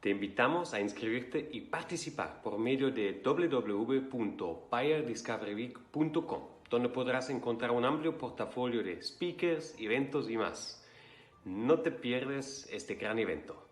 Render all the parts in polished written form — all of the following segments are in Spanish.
Te invitamos a inscribirte y participar por medio de www.buyerdiscoveryweek.com, donde podrás encontrar un amplio portafolio de speakers, eventos y más. No te pierdas este gran evento.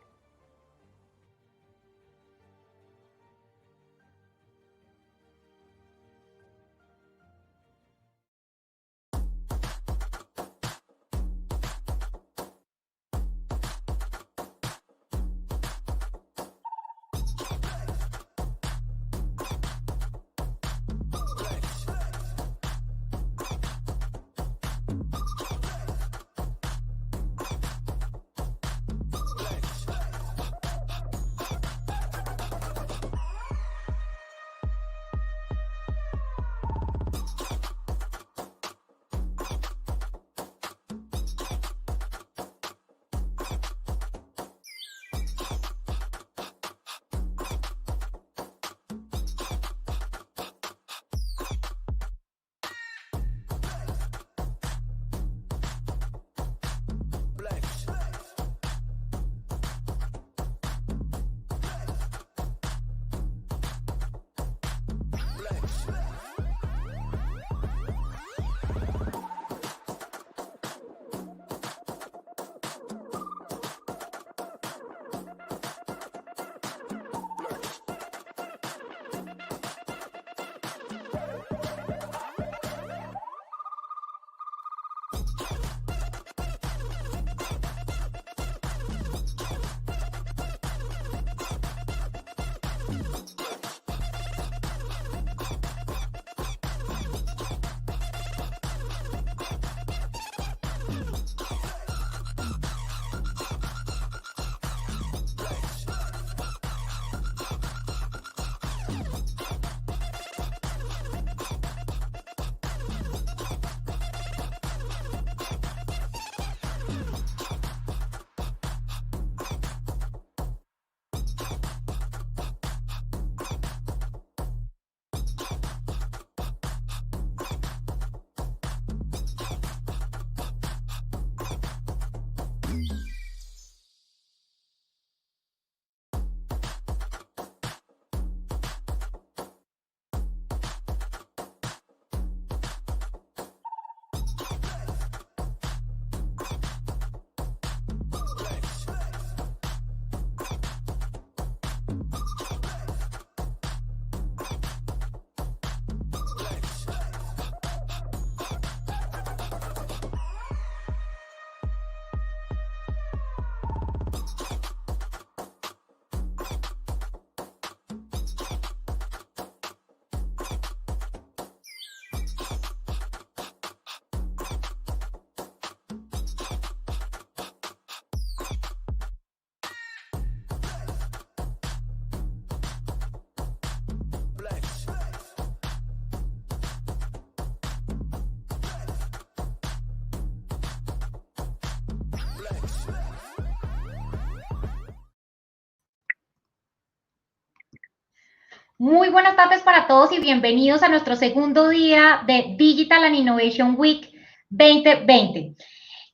Muy buenas tardes para todos y bienvenidos a nuestro segundo día de Digital and Innovation Week 2020.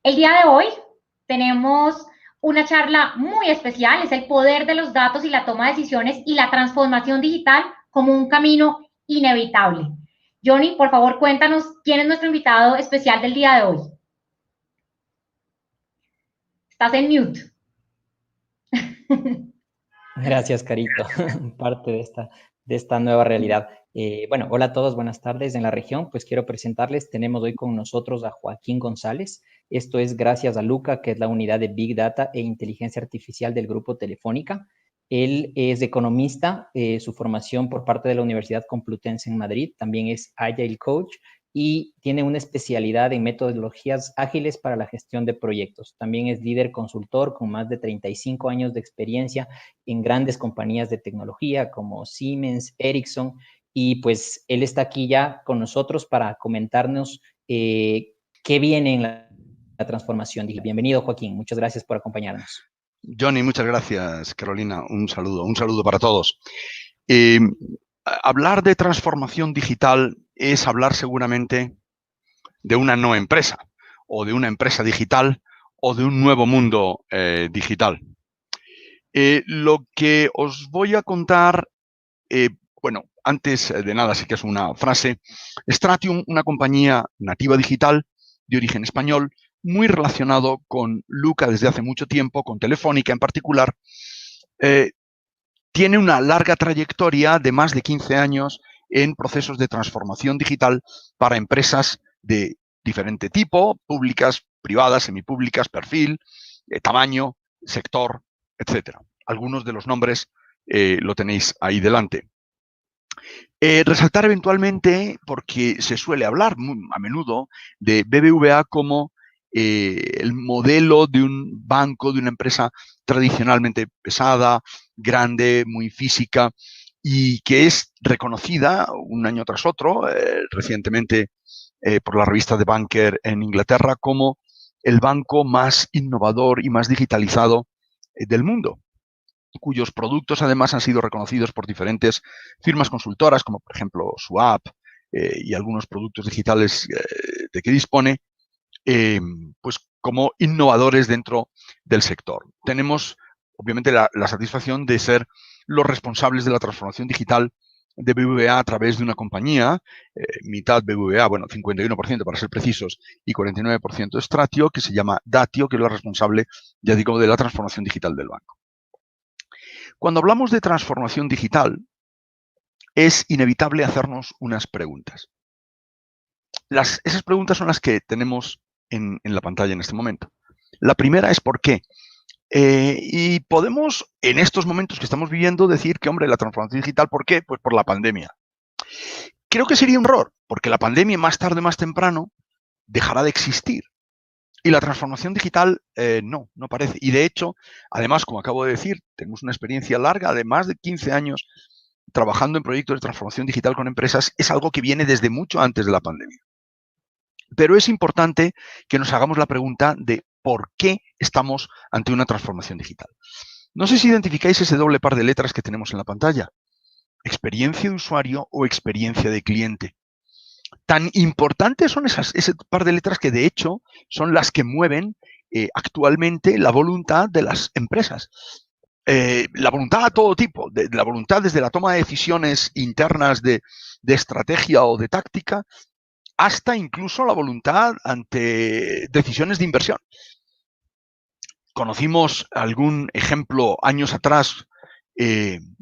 El día de hoy tenemos una charla muy especial, es el poder de los datos y la toma de decisiones y la transformación digital como un camino inevitable. Johnny, por favor, cuéntanos quién es nuestro invitado especial del día de hoy. Estás en mute. Gracias, Carito, parte de esta nueva realidad. Bueno, hola a todos, buenas tardes en la región. Pues quiero presentarles, tenemos hoy con nosotros a Joaquín González. Esto es gracias a Luca, que es la unidad de Big Data e Inteligencia Artificial del Grupo Telefónica. Él es economista, su formación por parte de la Universidad Complutense en Madrid, también es Agile Coach y tiene una especialidad en metodologías ágiles para la gestión de proyectos. También es líder consultor con más de 35 años de experiencia en grandes compañías de tecnología como Siemens, Ericsson, y pues él está aquí ya con nosotros para comentarnos qué viene en la transformación digital. Bienvenido, Joaquín. Muchas gracias por acompañarnos. Johnny, muchas gracias, Carolina. Un saludo para todos. Hablar de transformación digital es hablar seguramente de una no empresa, o de una empresa digital, o de un nuevo mundo digital. Lo que os voy a contar, bueno, antes de nada, sí que es una frase. Stratium, una compañía nativa digital de origen español, muy relacionado con Luca desde hace mucho tiempo, con Telefónica en particular, tiene una larga trayectoria de más de 15 años en procesos de transformación digital para empresas de diferente tipo, públicas, privadas, semipúblicas, perfil, tamaño, sector, etcétera. Algunos de los nombres lo tenéis ahí delante. Resaltar eventualmente, porque se suele hablar muy a menudo de BBVA como el modelo de un banco, de una empresa tradicionalmente pesada, grande, muy física, y que es reconocida un año tras otro, recientemente por la revista The Banker en Inglaterra, como el banco más innovador y más digitalizado del mundo, cuyos productos además han sido reconocidos por diferentes firmas consultoras, como por ejemplo Swap y algunos productos digitales de que dispone, pues como innovadores dentro del sector. Tenemos obviamente la satisfacción de ser los responsables de la transformación digital de BBVA a través de una compañía, mitad BBVA, bueno, 51% para ser precisos, y 49% Stratio, que se llama Datio, que es la responsable, ya digo, de la transformación digital del banco. Cuando hablamos de transformación digital, es inevitable hacernos unas preguntas. Esas preguntas son las que tenemos en la pantalla en este momento. La primera es ¿por qué? Y podemos, en estos momentos que estamos viviendo, decir que, hombre, la transformación digital, ¿por qué? Pues por la pandemia. Creo que sería un error, porque la pandemia más tarde o más temprano dejará de existir. Y la transformación digital no parece. Y de hecho, además, como acabo de decir, tenemos una experiencia larga de más de 15 años trabajando en proyectos de transformación digital con empresas. Es algo que viene desde mucho antes de la pandemia. Pero es importante que nos hagamos la pregunta de por qué estamos ante una transformación digital. No sé si identificáis ese doble par de letras que tenemos en la pantalla. Experiencia de usuario o experiencia de cliente. Tan importantes son ese par de letras que, de hecho, son las que mueven actualmente la voluntad de las empresas. La voluntad a todo tipo, la voluntad desde la toma de decisiones internas de estrategia o de táctica, hasta incluso la voluntad ante decisiones de inversión. Conocimos algún ejemplo años atrás,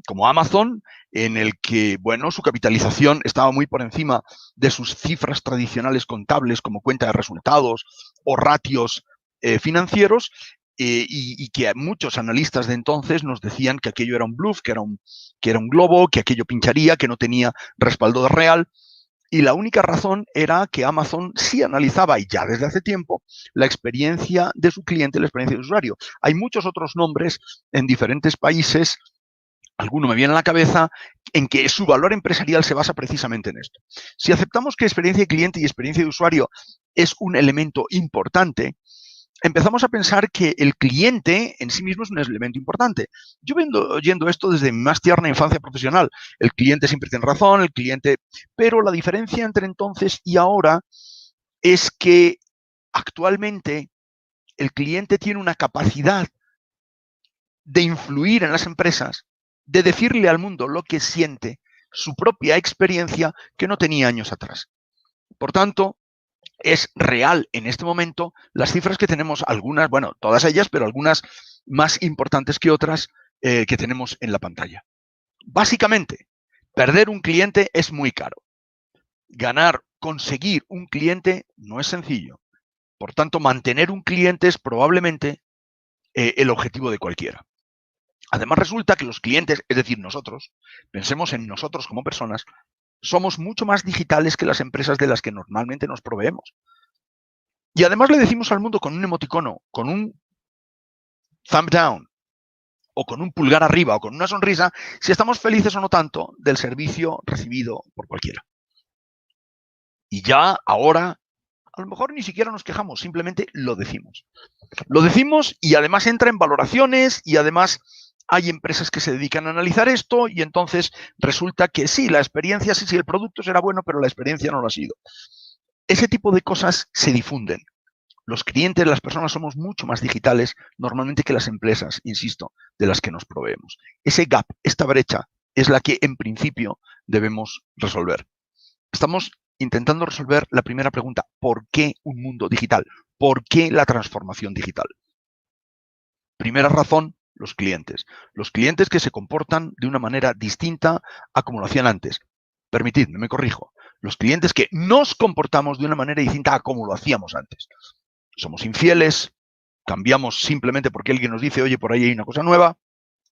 como Amazon, en el que, bueno, su capitalización estaba muy por encima de sus cifras tradicionales contables como cuenta de resultados o ratios financieros, y que muchos analistas de entonces nos decían que aquello era un bluff, que era un globo, que aquello pincharía, que no tenía respaldo real. Y la única razón era que Amazon sí analizaba, y ya desde hace tiempo, la experiencia de su cliente, la experiencia de usuario. Hay muchos otros nombres en diferentes países, alguno me viene a la cabeza, en que su valor empresarial se basa precisamente en esto. Si aceptamos que experiencia de cliente y experiencia de usuario es un elemento importante, empezamos a pensar que el cliente en sí mismo es un elemento importante. Yo vengo oyendo esto desde mi más tierna infancia profesional. El cliente siempre tiene razón, el cliente... Pero la diferencia entre entonces y ahora es que actualmente el cliente tiene una capacidad de influir en las empresas, de decirle al mundo lo que siente, su propia experiencia, que no tenía años atrás. Por tanto, es real en este momento las cifras que tenemos, algunas, bueno, todas ellas, pero algunas más importantes que otras que tenemos en la pantalla. Básicamente, perder un cliente es muy caro. Conseguir un cliente no es sencillo. Por tanto, mantener un cliente es probablemente el objetivo de cualquiera. Además, resulta que los clientes, es decir, nosotros, pensemos en nosotros como personas, somos mucho más digitales que las empresas de las que normalmente nos proveemos. Y además le decimos al mundo con un emoticono, con un thumb down, o con un pulgar arriba, o con una sonrisa, si estamos felices o no tanto del servicio recibido por cualquiera. Y ya ahora, a lo mejor ni siquiera nos quejamos, simplemente lo decimos. Lo decimos y además entra en valoraciones y además hay empresas que se dedican a analizar esto y entonces resulta que sí, la experiencia, sí, el producto será bueno, pero la experiencia no lo ha sido. Ese tipo de cosas se difunden. Los clientes, las personas somos mucho más digitales normalmente que las empresas, insisto, de las que nos proveemos. Ese gap, esta brecha, es la que en principio debemos resolver. Estamos intentando resolver la primera pregunta: ¿por qué un mundo digital? ¿Por qué la transformación digital? Primera razón, los clientes. Los clientes que se comportan de una manera distinta a como lo hacían antes. Permitidme, me corrijo. Los clientes que nos comportamos de una manera distinta a como lo hacíamos antes. Somos infieles, cambiamos simplemente porque alguien nos dice, oye, por ahí hay una cosa nueva.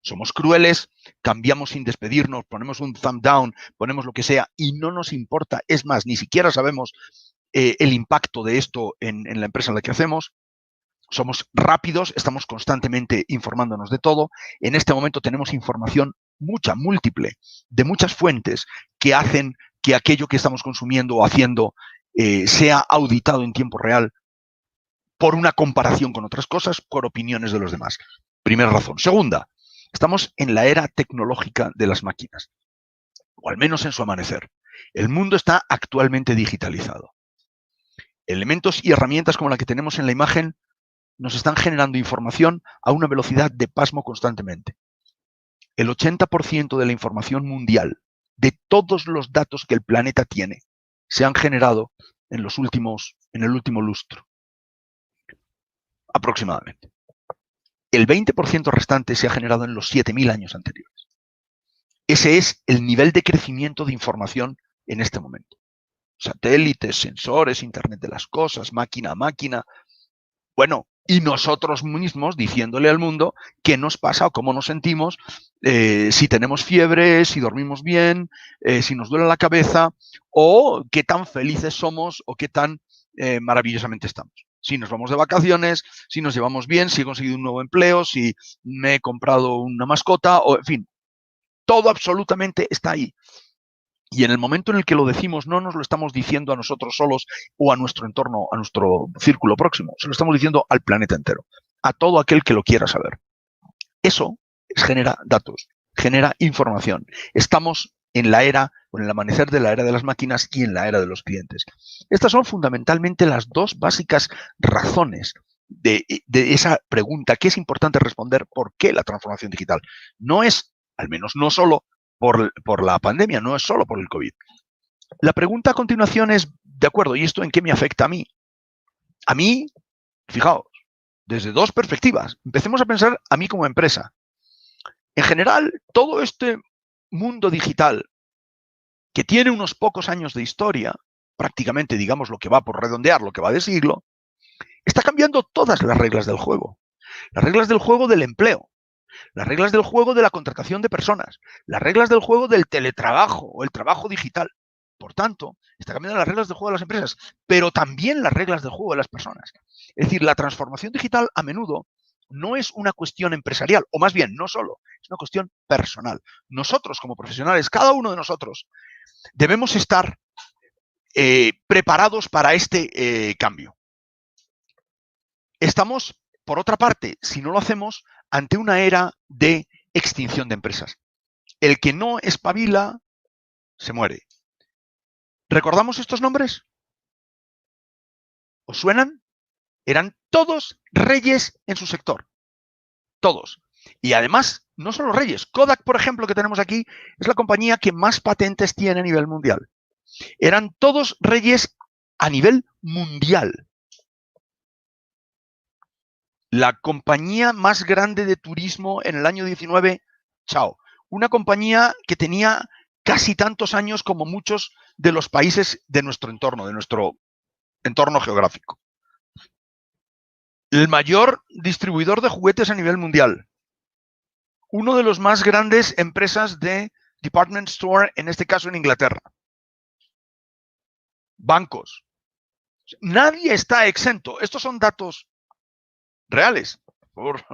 Somos crueles, cambiamos sin despedirnos, ponemos un thumb down, ponemos lo que sea y no nos importa. Es más, ni siquiera sabemos el impacto de esto en la empresa en la que hacemos. Somos rápidos, estamos constantemente informándonos de todo. En este momento tenemos información mucha, múltiple, de muchas fuentes que hacen que aquello que estamos consumiendo o haciendo sea auditado en tiempo real por una comparación con otras cosas, por opiniones de los demás. Primera razón. Segunda, estamos en la era tecnológica de las máquinas, o al menos en su amanecer. El mundo está actualmente digitalizado. Elementos y herramientas como la que tenemos en la imagen nos están generando información a una velocidad de pasmo constantemente. El 80% de la información mundial, de todos los datos que el planeta tiene, se han generado en el último lustro, aproximadamente. El 20% restante se ha generado en los 7.000 años anteriores. Ese es el nivel de crecimiento de información en este momento. Satélites, sensores, Internet de las cosas, máquina a máquina. Bueno, y nosotros mismos diciéndole al mundo qué nos pasa o cómo nos sentimos, si tenemos fiebre, si dormimos bien, si nos duele la cabeza, o qué tan felices somos o qué tan maravillosamente estamos. Si nos vamos de vacaciones, si nos llevamos bien, si he conseguido un nuevo empleo, si me he comprado una mascota, o en fin, todo absolutamente está ahí. Y en el momento en el que lo decimos, no nos lo estamos diciendo a nosotros solos o a nuestro entorno, a nuestro círculo próximo, se lo estamos diciendo al planeta entero, a todo aquel que lo quiera saber. Eso genera datos, genera información. Estamos en la era, o en el amanecer de la era de las máquinas y en la era de los clientes. Estas son fundamentalmente las dos básicas razones de esa pregunta que es importante responder: ¿por qué la transformación digital? No es, al menos no solo por la pandemia, no es solo por el COVID. La pregunta a continuación es, de acuerdo, ¿y esto en qué me afecta a mí? A mí, fijaos, desde dos perspectivas. Empecemos a pensar a mí como empresa. En general, todo este mundo digital que tiene unos pocos años de historia, prácticamente, digamos, lo que va por redondear, lo que va de siglo, está cambiando todas las reglas del juego. Las reglas del juego del empleo, las reglas del juego de la contratación de personas, las reglas del juego del teletrabajo o el trabajo digital. Por tanto, está cambiando las reglas del juego de las empresas, pero también las reglas del juego de las personas. Es decir, la transformación digital a menudo no es una cuestión empresarial, o más bien, no solo, es una cuestión personal. Nosotros como profesionales, cada uno de nosotros, debemos estar preparados para este cambio. Estamos, por otra parte, si no lo hacemos, ante una era de extinción de empresas. El que no espabila, se muere. ¿Recordamos estos nombres? ¿Os suenan? Eran todos reyes en su sector. Todos. Y además, no solo reyes. Kodak, por ejemplo, que tenemos aquí, es la compañía que más patentes tiene a nivel mundial. Eran todos reyes a nivel mundial. La compañía más grande de turismo en el año 19, chao. Una compañía que tenía casi tantos años como muchos de los países de nuestro entorno geográfico. El mayor distribuidor de juguetes a nivel mundial. Uno de los más grandes empresas de department store, en este caso en Inglaterra. Bancos. Nadie está exento. Estos son datos reales, por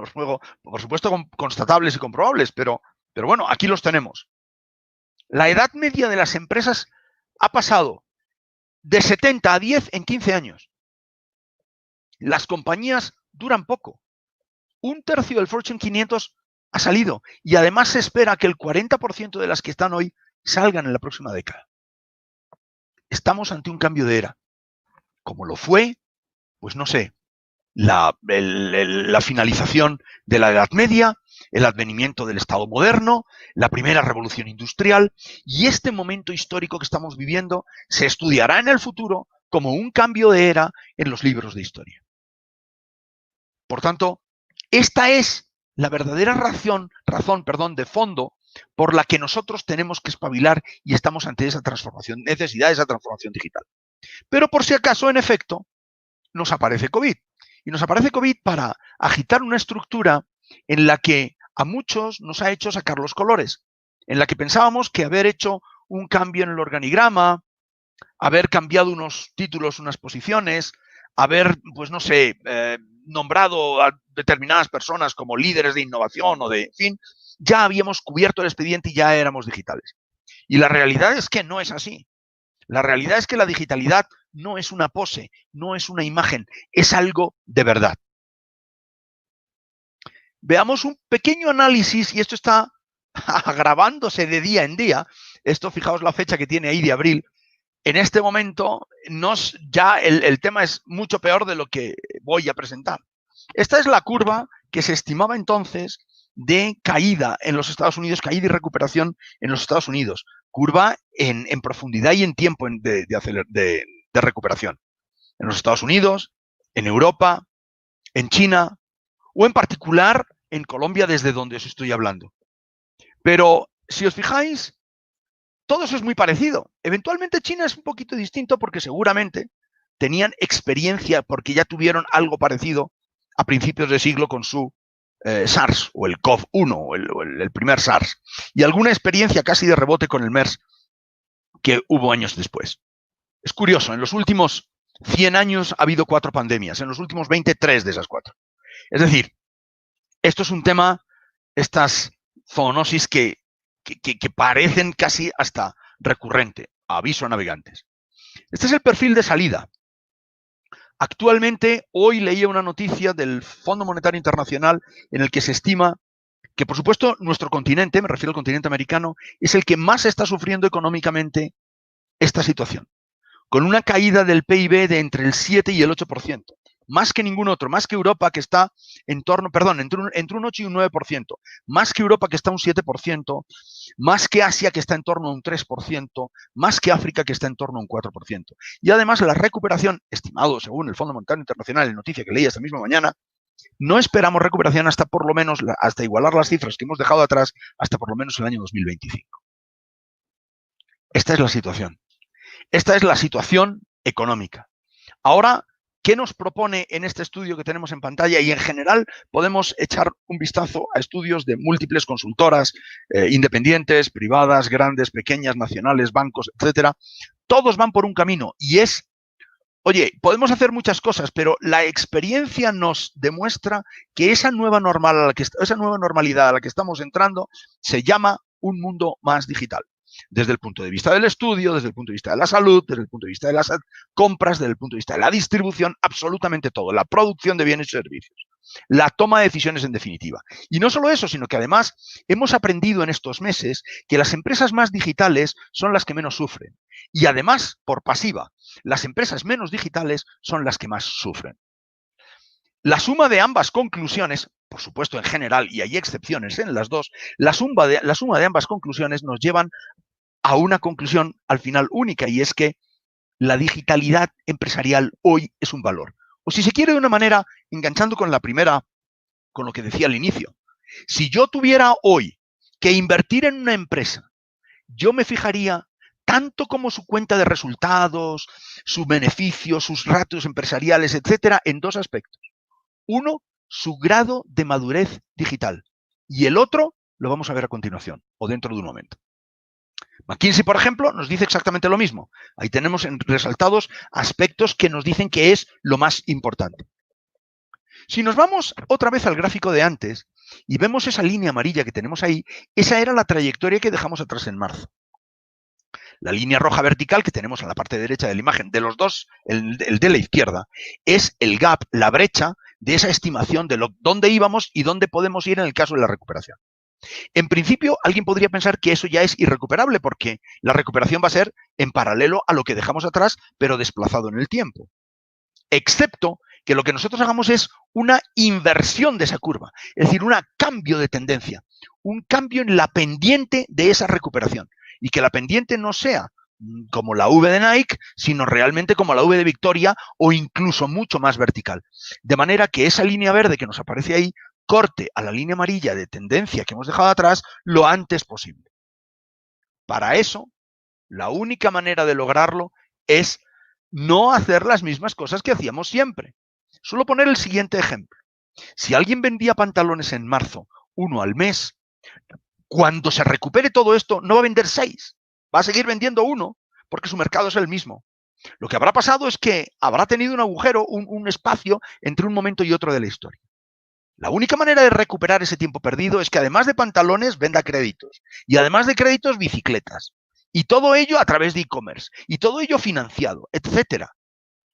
supuesto constatables y comprobables, pero bueno, aquí los tenemos. La edad media de las empresas ha pasado de 70 a 10 en 15 años. Las compañías duran poco. Un tercio del Fortune 500 ha salido y además se espera que el 40% de las que están hoy salgan en la próxima década. Estamos ante un cambio de era. ¿Cómo lo fue? Pues no sé. la finalización de la Edad Media, el advenimiento del Estado moderno, la primera revolución industrial, y este momento histórico que estamos viviendo se estudiará en el futuro como un cambio de era en los libros de historia. Por tanto, esta es la verdadera razón de fondo por la que nosotros tenemos que espabilar y estamos ante esa transformación, necesidad de esa transformación digital. Pero por si acaso, en efecto, nos aparece COVID. Y nos aparece COVID para agitar una estructura en la que a muchos nos ha hecho sacar los colores, en la que pensábamos que haber hecho un cambio en el organigrama, haber cambiado unos títulos, unas posiciones, haber, pues no sé, nombrado a determinadas personas como líderes de innovación o de, en fin, ya habíamos cubierto el expediente y ya éramos digitales. Y la realidad es que no es así. La realidad es que la digitalidad no es una pose, no es una imagen, es algo de verdad. Veamos un pequeño análisis, y esto está agravándose de día en día. Esto, fijaos la fecha que tiene ahí de abril. En este momento, ya el tema es mucho peor de lo que voy a presentar. Esta es la curva que se estimaba entonces de caída en los Estados Unidos, caída y recuperación en los Estados Unidos. Curva en profundidad y en tiempo de recuperación. En los Estados Unidos, en Europa, en China o en particular en Colombia, desde donde os estoy hablando. Pero si os fijáis, todo eso es muy parecido. Eventualmente China es un poquito distinto porque seguramente tenían experiencia, porque ya tuvieron algo parecido a principios de siglo con su SARS o el CoV-1 o el primer SARS. Y alguna experiencia casi de rebote con el MERS que hubo años después. Es curioso, en los últimos 100 años ha habido 4 pandemias, en los últimos 20, 3 de esas 4. Es decir, esto es un tema, estas zoonosis que parecen casi hasta recurrente. Aviso a navegantes. Este es el perfil de salida. Actualmente, hoy leía una noticia del Fondo Monetario Internacional en el que se estima que, por supuesto, nuestro continente, me refiero al continente americano, es el que más está sufriendo económicamente esta situación, con una caída del PIB de entre el 7 y el 8%. Más que ningún otro, más que Europa, que está entre un 8 y un 9%, más que Europa, que está un 7%, más que Asia, que está en torno a un 3%, más que África, que está en torno a un 4%. Y además la recuperación, estimado según el Fondo Monetario Internacional, en noticia que leí esta misma mañana, no esperamos recuperación hasta por lo menos, hasta igualar las cifras que hemos dejado atrás, hasta por lo menos el año 2025. Esta es la situación. Esta es la situación económica. Ahora, ¿qué nos propone en este estudio que tenemos en pantalla? Y en general podemos echar un vistazo a estudios de múltiples consultoras, independientes, privadas, grandes, pequeñas, nacionales, bancos, etcétera. Todos van por un camino y es, oye, podemos hacer muchas cosas, pero la experiencia nos demuestra que esa nueva normalidad a la que estamos entrando se llama un mundo más digital. Desde el punto de vista del estudio, desde el punto de vista de la salud, desde el punto de vista de las compras, desde el punto de vista de la distribución, absolutamente todo, la producción de bienes y servicios, la toma de decisiones en definitiva. Y no solo eso, sino que además hemos aprendido en estos meses que las empresas más digitales son las que menos sufren. Y además, por pasiva, las empresas menos digitales son las que más sufren. La suma de ambas conclusiones, por supuesto en general, y hay excepciones en las dos, la suma de ambas conclusiones nos llevan a una conclusión al final única, y es que la digitalidad empresarial hoy es un valor. O si se quiere de una manera, enganchando con la primera, con lo que decía al inicio, si yo tuviera hoy que invertir en una empresa, yo me fijaría tanto como su cuenta de resultados, su beneficio, sus ratios empresariales, etcétera, en 2 aspectos. Uno, su grado de madurez digital. Y el otro lo vamos a ver a continuación o dentro de un momento. McKinsey, por ejemplo, nos dice exactamente lo mismo. Ahí tenemos resaltados aspectos que nos dicen que es lo más importante. Si nos vamos otra vez al gráfico de antes y vemos esa línea amarilla que tenemos ahí, esa era la trayectoria que dejamos atrás en marzo. La línea roja vertical que tenemos en la parte derecha de la imagen, de los dos, el de la izquierda, es el gap, la brecha de esa estimación de dónde íbamos y dónde podemos ir en el caso de la recuperación. En principio, alguien podría pensar que eso ya es irrecuperable porque la recuperación va a ser en paralelo a lo que dejamos atrás, pero desplazado en el tiempo. Excepto que lo que nosotros hagamos es una inversión de esa curva, es decir, un cambio de tendencia, un cambio en la pendiente de esa recuperación, y que la pendiente no sea como la V de Nike, sino realmente como la V de Victoria o incluso mucho más vertical. De manera que esa línea verde que nos aparece ahí corte a la línea amarilla de tendencia que hemos dejado atrás lo antes posible. Para eso, la única manera de lograrlo es no hacer las mismas cosas que hacíamos siempre. Solo poner el siguiente ejemplo. Si alguien vendía pantalones en marzo, 1 al mes, cuando se recupere todo esto, no va a vender 6. Va a seguir vendiendo 1, porque su mercado es el mismo. Lo que habrá pasado es que habrá tenido un agujero, un espacio entre un momento y otro de la historia. La única manera de recuperar ese tiempo perdido es que además de pantalones venda créditos. Y además de créditos, bicicletas. Y todo ello a través de e-commerce. Y todo ello financiado, etcétera.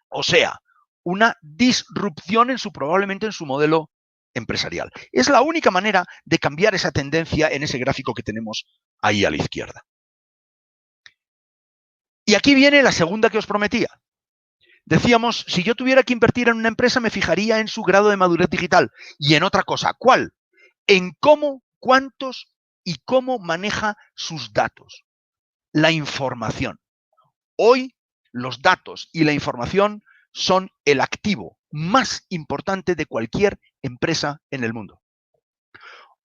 O sea, una disrupción probablemente en su modelo empresarial. Es la única manera de cambiar esa tendencia en ese gráfico que tenemos ahí a la izquierda. Y aquí viene la segunda que os prometía. Decíamos, si yo tuviera que invertir en una empresa, me fijaría en su grado de madurez digital y en otra cosa. ¿Cuál? En cómo, cuántos y cómo maneja sus datos. La información. Hoy, los datos y la información son el activo más importante de cualquier empresa en el mundo.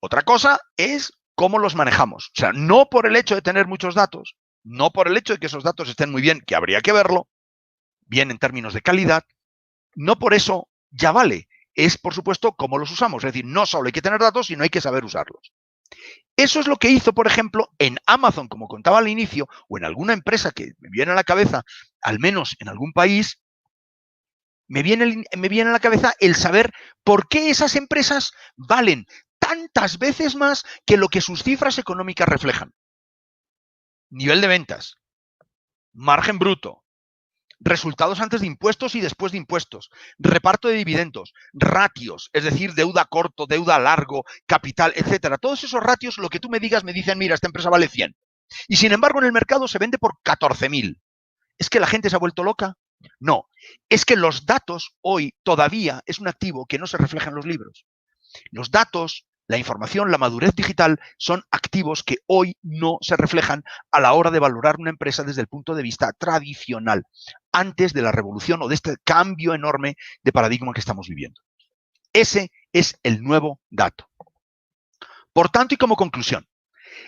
Otra cosa es cómo los manejamos. O sea, no por el hecho de tener muchos datos, no por el hecho de que esos datos estén muy bien, que habría que verlo, bien en términos de calidad, no por eso ya vale. Es, por supuesto, cómo los usamos. Es decir, no solo hay que tener datos, sino hay que saber usarlos. Eso es lo que hizo, por ejemplo, en Amazon, como contaba al inicio, o en alguna empresa que me viene a la cabeza, al menos en algún país, me viene a la cabeza el saber por qué esas empresas valen tantas veces más que lo que sus cifras económicas reflejan. Nivel de ventas, margen bruto, resultados antes de impuestos y después de impuestos, reparto de dividendos, ratios, es decir, deuda corto, deuda largo, capital, etcétera. Todos esos ratios, lo que tú me digas, me dicen, mira, esta empresa vale 100. Y sin embargo, en el mercado se vende por 14.000. ¿Es que la gente se ha vuelto loca? No. Es que los datos hoy todavía es un activo que no se refleja en los libros. Los datos, la información, la madurez digital son activos que hoy no se reflejan a la hora de valorar una empresa desde el punto de vista tradicional, antes de la revolución o de este cambio enorme de paradigma que estamos viviendo. Ese es el nuevo dato. Por tanto, y como conclusión,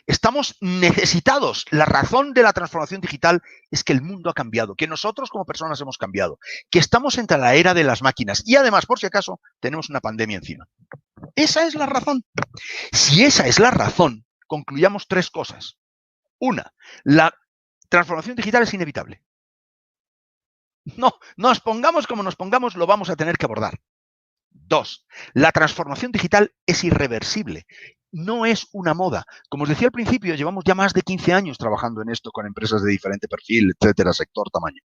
estamos necesitados. La razón de la transformación digital es que el mundo ha cambiado, que nosotros como personas hemos cambiado, que estamos entre la era de las máquinas y además, por si acaso, tenemos una pandemia encima. Esa es la razón. Si esa es la razón, concluyamos 3 cosas. Una, la transformación digital es inevitable. No, nos pongamos como nos pongamos, lo vamos a tener que abordar. 2, la transformación digital es irreversible. No es una moda. Como os decía al principio, llevamos ya más de 15 años trabajando en esto con empresas de diferente perfil, etcétera, sector, tamaño.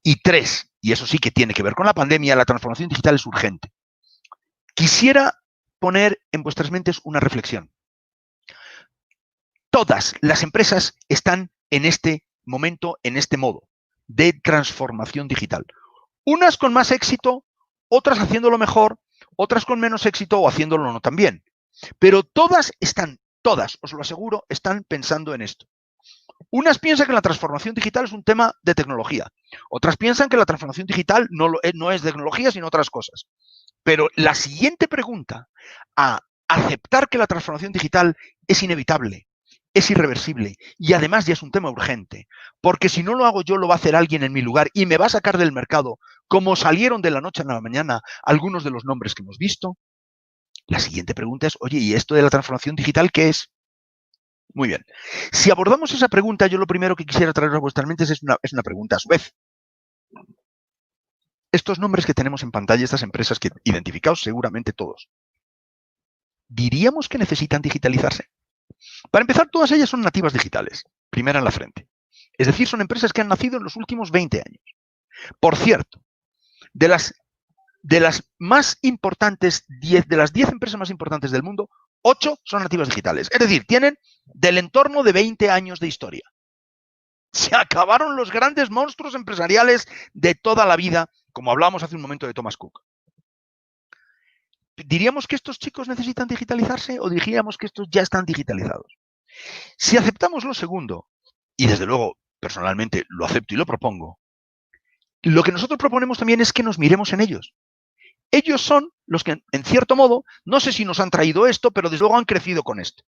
Y 3, y eso sí que tiene que ver con la pandemia, la transformación digital es urgente. Quisiera poner en vuestras mentes una reflexión. Todas las empresas están en este momento, en este modo de transformación digital. Unas con más éxito, otras haciéndolo mejor, otras con menos éxito o haciéndolo no tan bien. Pero todas, os lo aseguro, están pensando en esto. Unas piensan que la transformación digital es un tema de tecnología. Otras piensan que la transformación digital no es tecnología, sino otras cosas. Pero la siguiente pregunta, a aceptar que la transformación digital es inevitable, es irreversible y además ya es un tema urgente, porque si no lo hago yo, lo va a hacer alguien en mi lugar y me va a sacar del mercado, como salieron de la noche a la mañana algunos de los nombres que hemos visto. La siguiente pregunta es, oye, ¿y esto de la transformación digital qué es? Muy bien. Si abordamos esa pregunta, yo lo primero que quisiera traer a vuestras mentes es una pregunta a su vez. Estos nombres que tenemos en pantalla, estas empresas que identificaos seguramente todos, ¿diríamos que necesitan digitalizarse? Para empezar, todas ellas son nativas digitales, primera en la frente. Es decir, son empresas que han nacido en los últimos 20 años. Por cierto, de las más importantes, de las 10 empresas más importantes del mundo, 8 son nativas digitales. Es decir, tienen del entorno de 20 años de historia. Se acabaron los grandes monstruos empresariales de toda la vida como hablábamos hace un momento de Thomas Cook. ¿Diríamos que estos chicos necesitan digitalizarse o diríamos que estos ya están digitalizados? Si aceptamos lo segundo, y desde luego personalmente lo acepto y lo propongo, lo que nosotros proponemos también es que nos miremos en ellos. Ellos son los que, en cierto modo, no sé si nos han traído esto, pero desde luego han crecido con esto.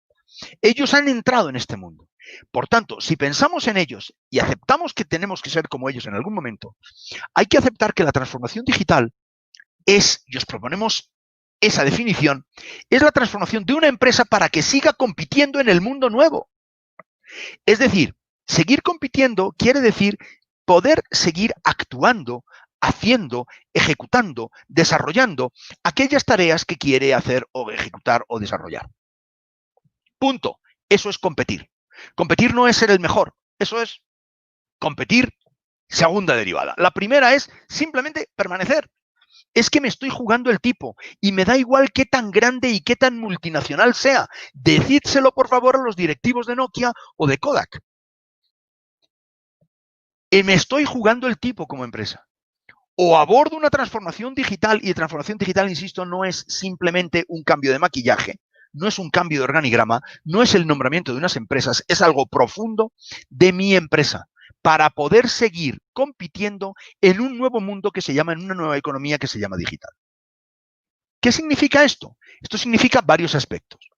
Ellos han entrado en este mundo. Por tanto, si pensamos en ellos y aceptamos que tenemos que ser como ellos en algún momento, hay que aceptar que la transformación digital es, y os proponemos esa definición, es la transformación de una empresa para que siga compitiendo en el mundo nuevo. Es decir, seguir compitiendo quiere decir poder seguir actuando, haciendo, ejecutando, desarrollando aquellas tareas que quiere hacer o ejecutar o desarrollar. Punto. Eso es competir. Competir no es ser el mejor. Eso es competir, segunda derivada. La primera es simplemente permanecer. Es que me estoy jugando el tipo y me da igual qué tan grande y qué tan multinacional sea. Decídselo, por favor, a los directivos de Nokia o de Kodak. Me estoy jugando el tipo como empresa. O abordo una transformación digital, y transformación digital, insisto, no es simplemente un cambio de maquillaje, no es un cambio de organigrama, no es el nombramiento de unas empresas, es algo profundo de mi empresa para poder seguir compitiendo en un nuevo mundo que se llama, en una nueva economía que se llama digital. ¿Qué significa esto? Esto significa varios aspectos.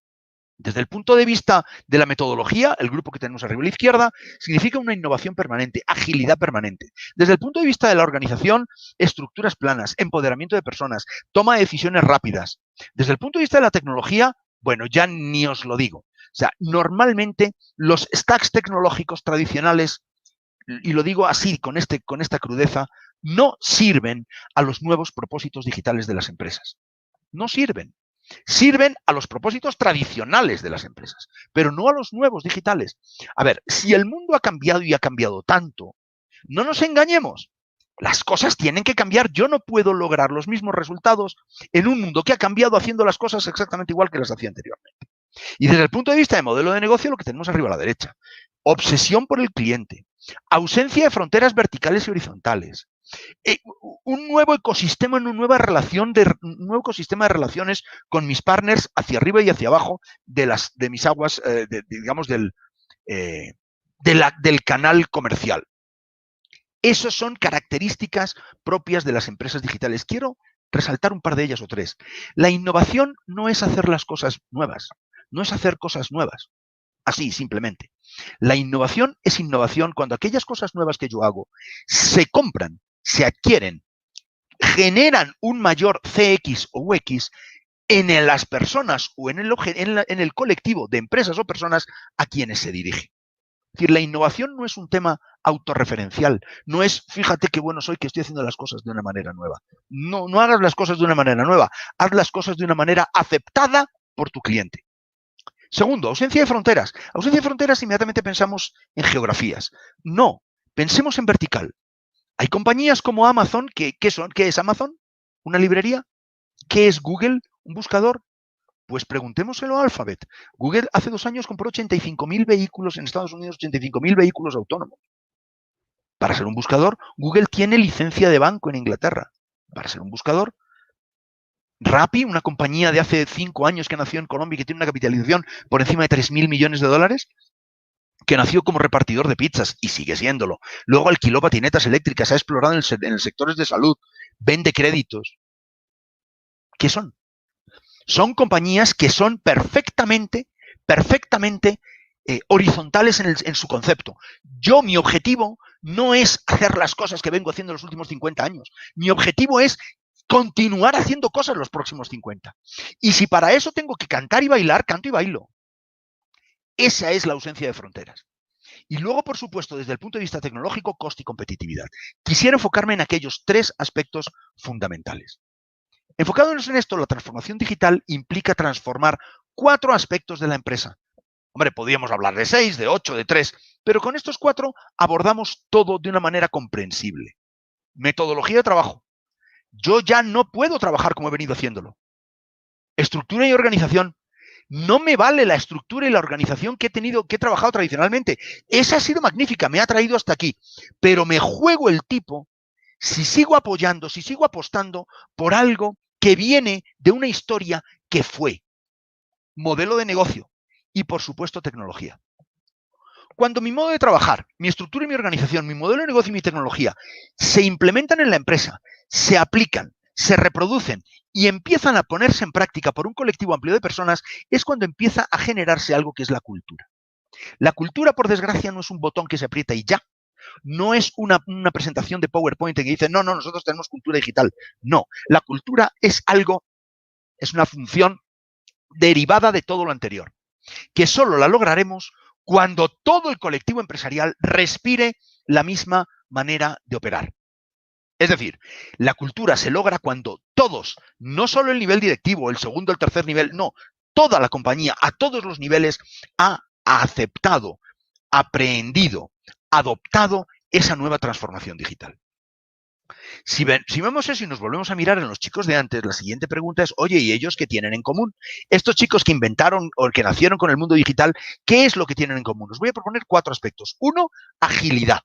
Desde el punto de vista de la metodología, el grupo que tenemos arriba a la izquierda, significa una innovación permanente, agilidad permanente. Desde el punto de vista de la organización, estructuras planas, empoderamiento de personas, toma de decisiones rápidas. Desde el punto de vista de la tecnología, bueno, ya ni os lo digo. O sea, normalmente los stacks tecnológicos tradicionales, y lo digo así, con esta crudeza, no sirven a los nuevos propósitos digitales de las empresas. No sirven. Sirven a los propósitos tradicionales de las empresas, pero no a los nuevos digitales. A ver, si el mundo ha cambiado y ha cambiado tanto, no nos engañemos. Las cosas tienen que cambiar. Yo no puedo lograr los mismos resultados en un mundo que ha cambiado haciendo las cosas exactamente igual que las hacía anteriormente. Y desde el punto de vista de modelo de negocio, lo que tenemos arriba a la derecha: obsesión por el cliente, ausencia de fronteras verticales y horizontales, un nuevo ecosistema, un nuevo ecosistema de relaciones con mis partners hacia arriba y hacia abajo de mis aguas, digamos, del canal comercial. Esas son características propias de las empresas digitales. Quiero resaltar un par de ellas o tres. La innovación no es hacer las cosas nuevas, no es hacer cosas nuevas, así simplemente. La innovación es innovación cuando aquellas cosas nuevas que yo hago se compran, se adquieren, generan un mayor CX o UX en las personas o en el colectivo de empresas o personas a quienes se dirige. Es decir, la innovación no es un tema autorreferencial, no es fíjate qué bueno soy que estoy haciendo las cosas de una manera nueva. No, no hagas las cosas de una manera nueva, haz las cosas de una manera aceptada por tu cliente. Segundo, ausencia de fronteras. Ausencia de fronteras, inmediatamente pensamos en geografías. No, pensemos en vertical. Hay compañías como Amazon, ¿qué es Amazon? ¿Una librería? ¿Qué es Google? ¿Un buscador? Pues preguntémoselo a Alphabet. Google hace 2 años compró 85.000 vehículos en Estados Unidos, 85.000 vehículos autónomos. Para ser un buscador, Google tiene licencia de banco en Inglaterra. Para ser un buscador, Rappi, una compañía de hace 5 años que nació en Colombia y que tiene una capitalización por encima de 3.000 millones de dólares, que nació como repartidor de pizzas y sigue siéndolo. Luego alquiló patinetas eléctricas, ha explorado en el sectores de salud, vende créditos. ¿Qué son? Son compañías que son perfectamente horizontales en su concepto. Mi objetivo no es hacer las cosas que vengo haciendo los últimos 50 años. Mi objetivo es continuar haciendo cosas los próximos 50. Y si para eso tengo que cantar y bailar, canto y bailo. Esa es la ausencia de fronteras. Y luego, por supuesto, desde el punto de vista tecnológico, coste y competitividad. Quisiera enfocarme en aquellos 3 aspectos fundamentales. Enfocándonos en esto, la transformación digital implica transformar 4 aspectos de la empresa. Hombre, podríamos hablar de 6, de 8, de 3, pero con estos 4 abordamos todo de una manera comprensible. Metodología de trabajo. Yo ya no puedo trabajar como he venido haciéndolo. Estructura y organización. No me vale la estructura y la organización que he trabajado tradicionalmente. Esa ha sido magnífica, me ha traído hasta aquí. Pero me juego el tipo si sigo apoyando, si sigo apostando por algo que viene de una historia que fue modelo de negocio y, por supuesto, tecnología. Cuando mi modo de trabajar, mi estructura y mi organización, mi modelo de negocio y mi tecnología se implementan en la empresa, se aplican, se reproducen y empiezan a ponerse en práctica por un colectivo amplio de personas, es cuando empieza a generarse algo que es la cultura. La cultura, por desgracia, no es un botón que se aprieta y ya. No es una presentación de PowerPoint que dice, no, nosotros tenemos cultura digital. No, la cultura es algo, es una función derivada de todo lo anterior, que solo la lograremos cuando todo el colectivo empresarial respire la misma manera de operar. Es decir, la cultura se logra cuando todos, no solo el nivel directivo, el segundo, el tercer nivel, no, toda la compañía, a todos los niveles, ha aceptado, aprehendido, adoptado esa nueva transformación digital. Si vemos eso y nos volvemos a mirar en los chicos de antes, la siguiente pregunta es, oye, ¿y ellos qué tienen en común? Estos chicos que inventaron o que nacieron con el mundo digital, ¿qué es lo que tienen en común? Os voy a proponer 4 aspectos. 1, agilidad.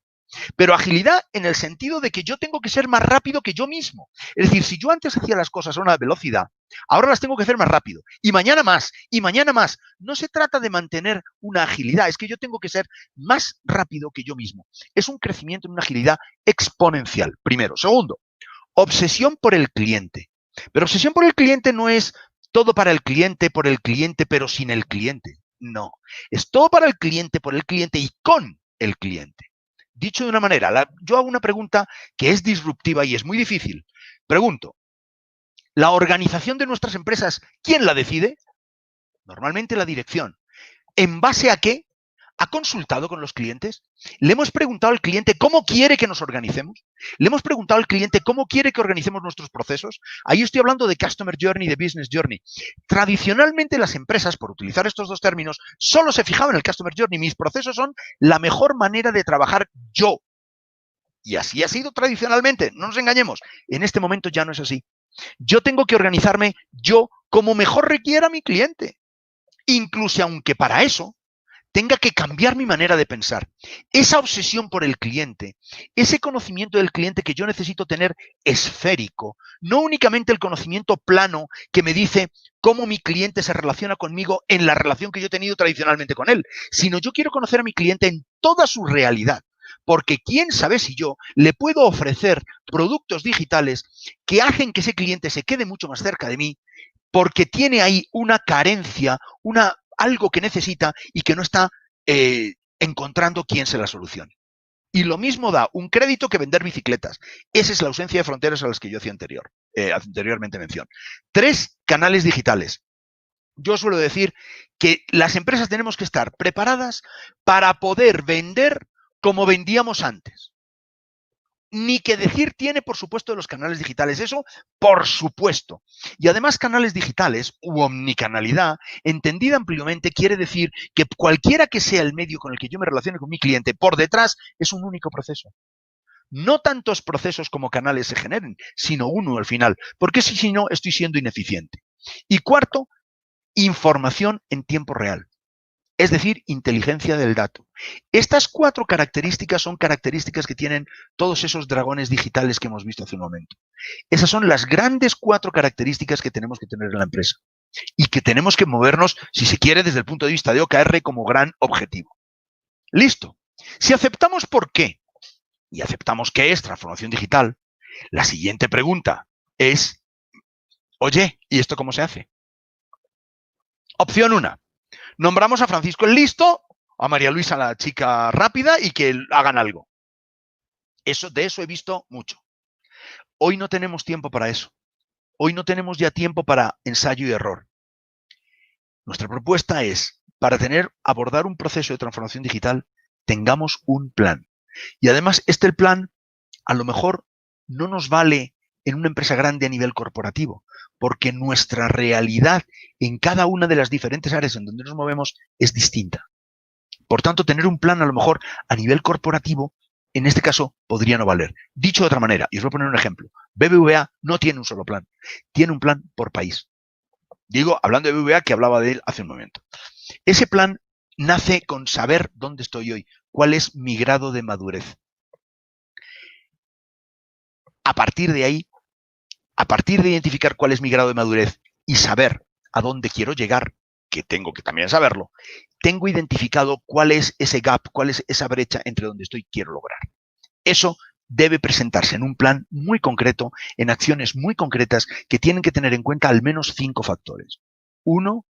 Pero agilidad en el sentido de que yo tengo que ser más rápido que yo mismo. Es decir, si yo antes hacía las cosas a una velocidad, ahora las tengo que hacer más rápido. Y mañana más, y mañana más. No se trata de mantener una agilidad, es que yo tengo que ser más rápido que yo mismo. Es un crecimiento en una agilidad exponencial, primero. Segundo, obsesión por el cliente. Pero obsesión por el cliente no es todo para el cliente, por el cliente, pero sin el cliente. No, es todo para el cliente, por el cliente y con el cliente. Dicho de una manera, yo hago una pregunta que es disruptiva y es muy difícil. Pregunto, ¿la organización de nuestras empresas, quién la decide? Normalmente la dirección. ¿En base a qué? ¿Ha consultado con los clientes? ¿Le hemos preguntado al cliente cómo quiere que nos organicemos? ¿Le hemos preguntado al cliente cómo quiere que organicemos nuestros procesos? Ahí estoy hablando de Customer Journey, de Business Journey. Tradicionalmente las empresas, por utilizar estos 2 términos, solo se fijaban en el Customer Journey. Mis procesos son la mejor manera de trabajar yo. Y así ha sido tradicionalmente, no nos engañemos. En este momento ya no es así. Yo tengo que organizarme yo como mejor requiera mi cliente. Incluso aunque para eso tenga que cambiar mi manera de pensar. Esa obsesión por el cliente, ese conocimiento del cliente que yo necesito tener esférico, no únicamente el conocimiento plano que me dice cómo mi cliente se relaciona conmigo en la relación que yo he tenido tradicionalmente con él, sino yo quiero conocer a mi cliente en toda su realidad, porque quién sabe si yo le puedo ofrecer productos digitales que hacen que ese cliente se quede mucho más cerca de mí, porque tiene ahí una carencia, algo que necesita y que no está encontrando quién se la solucione. Y lo mismo da un crédito que vender bicicletas. Esa es la ausencia de fronteras a las que yo hacía anteriormente mención. 3 canales digitales. Yo suelo decir que las empresas tenemos que estar preparadas para poder vender como vendíamos antes. Ni que decir tiene, por supuesto, de los canales digitales. Eso, por supuesto. Y además, canales digitales u omnicanalidad, entendida ampliamente, quiere decir que cualquiera que sea el medio con el que yo me relacione con mi cliente, por detrás es un único proceso. No tantos procesos como canales se generen, sino uno al final, porque si no, estoy siendo ineficiente. Y 4, información en tiempo real. Es decir, inteligencia del dato. Estas 4 características son características que tienen todos esos dragones digitales que hemos visto hace un momento. Esas son las grandes 4 características que tenemos que tener en la empresa y que tenemos que movernos, si se quiere, desde el punto de vista de OKR como gran objetivo. Listo. Si aceptamos por qué y aceptamos qué es transformación digital, la siguiente pregunta es, oye, ¿y esto cómo se hace? Opción 1. Nombramos a Francisco el listo, a María Luisa la chica rápida y que hagan algo. De eso he visto mucho. Hoy no tenemos tiempo para eso. Hoy no tenemos ya tiempo para ensayo y error. Nuestra propuesta es, para abordar un proceso de transformación digital, tengamos un plan. Y además, el plan a lo mejor no nos vale en una empresa grande a nivel corporativo, porque nuestra realidad en cada una de las diferentes áreas en donde nos movemos es distinta. Por tanto, tener un plan a lo mejor a nivel corporativo, en este caso, podría no valer. Dicho de otra manera, y os voy a poner un ejemplo, BBVA no tiene un solo plan, tiene un plan por país. Digo, hablando de BBVA, que hablaba de él hace un momento. Ese plan nace con saber dónde estoy hoy, cuál es mi grado de madurez. A partir de ahí, a partir de identificar cuál es mi grado de madurez y saber a dónde quiero llegar, que tengo que también saberlo, tengo identificado cuál es ese gap, cuál es esa brecha entre donde estoy y quiero lograr. Eso debe presentarse en un plan muy concreto, en acciones muy concretas que tienen que tener en cuenta al menos 5 factores. 1,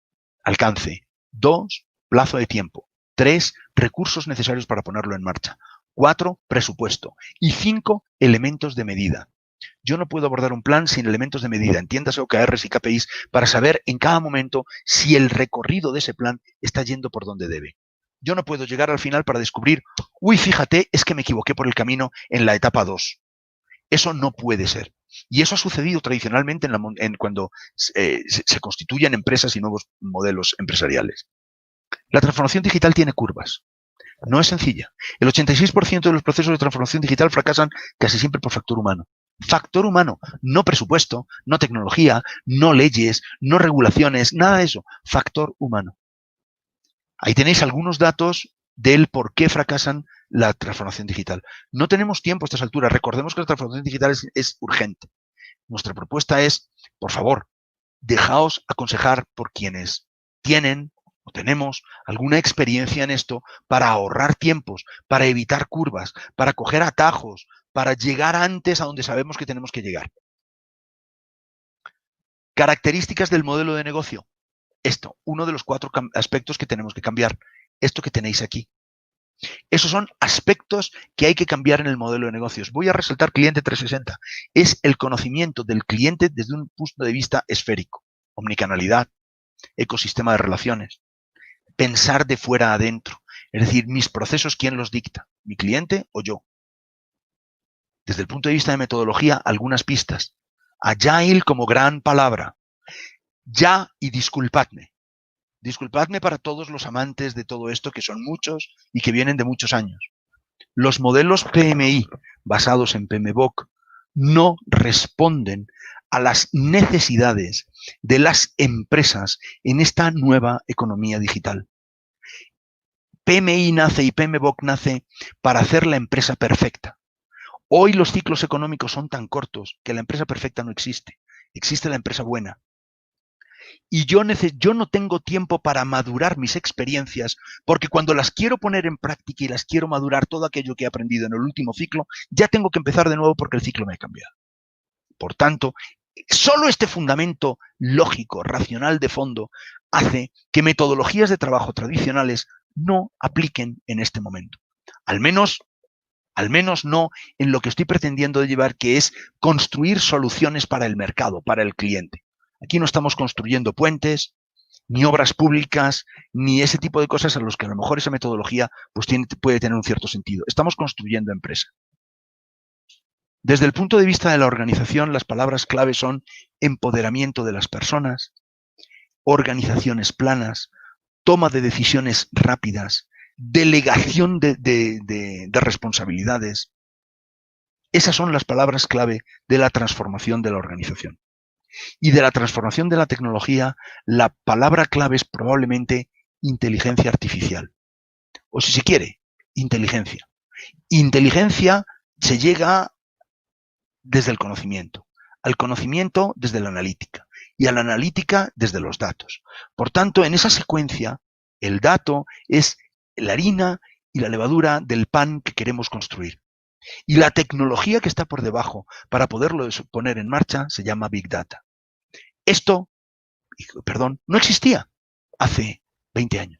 alcance. 2, plazo de tiempo. 3, recursos necesarios para ponerlo en marcha. 4, presupuesto. Y 5, elementos de medida. Yo no puedo abordar un plan sin elementos de medida, entiéndase OKRs y KPIs, para saber en cada momento si el recorrido de ese plan está yendo por donde debe. Yo no puedo llegar al final para descubrir, uy, fíjate, es que me equivoqué por el camino en la etapa 2. Eso no puede ser. Y eso ha sucedido tradicionalmente cuando se constituyen empresas y nuevos modelos empresariales. La transformación digital tiene curvas. No es sencilla. El 86% de los procesos de transformación digital fracasan casi siempre por factor humano. Factor humano, no presupuesto, no tecnología, no leyes, no regulaciones, nada de eso. Factor humano. Ahí tenéis algunos datos del por qué fracasan la transformación digital. No tenemos tiempo a estas alturas. Recordemos que la transformación digital es urgente. Nuestra propuesta es, por favor, dejaos aconsejar por quienes tienen o tenemos alguna experiencia en esto para ahorrar tiempos, para evitar curvas, para coger atajos, para llegar antes a donde sabemos que tenemos que llegar. Características del modelo de negocio. Esto, uno de los 4 aspectos que tenemos que cambiar. Esto que tenéis aquí. Esos son aspectos que hay que cambiar en el modelo de negocios. Voy a resaltar cliente 360. Es el conocimiento del cliente desde un punto de vista esférico. Omnicanalidad, ecosistema de relaciones. Pensar de fuera a adentro. Es decir, mis procesos, ¿quién los dicta? ¿Mi cliente o yo? Desde el punto de vista de metodología, algunas pistas. Agile como gran palabra. Ya y disculpadme. Disculpadme para todos los amantes de todo esto, que son muchos y que vienen de muchos años. Los modelos PMI basados en PMBOK no responden a las necesidades de las empresas en esta nueva economía digital. PMI nace y PMBOK nace para hacer la empresa perfecta. Hoy los ciclos económicos son tan cortos que la empresa perfecta no existe. Existe la empresa buena. Y yo no tengo tiempo para madurar mis experiencias, porque cuando las quiero poner en práctica y las quiero madurar todo aquello que he aprendido en el último ciclo, ya tengo que empezar de nuevo porque el ciclo me ha cambiado. Por tanto, solo este fundamento lógico, racional de fondo, hace que metodologías de trabajo tradicionales no apliquen en este momento. Al menos no en lo que estoy pretendiendo llevar, que es construir soluciones para el mercado, para el cliente. Aquí no estamos construyendo puentes, ni obras públicas, ni ese tipo de cosas a los que a lo mejor esa metodología pues puede tener un cierto sentido. Estamos construyendo empresa. Desde el punto de vista de la organización, las palabras clave son empoderamiento de las personas, organizaciones planas, toma de decisiones rápidas, delegación de responsabilidades. Esas son las palabras clave de la transformación de la organización. Y de la transformación de la tecnología, la palabra clave es probablemente inteligencia artificial. O si se quiere, inteligencia. Inteligencia se llega desde el conocimiento, al conocimiento desde la analítica y a la analítica desde los datos. Por tanto, en esa secuencia, el dato es la harina y la levadura del pan que queremos construir. Y la tecnología que está por debajo para poderlo poner en marcha se llama Big Data. Esto, no existía hace 20 años.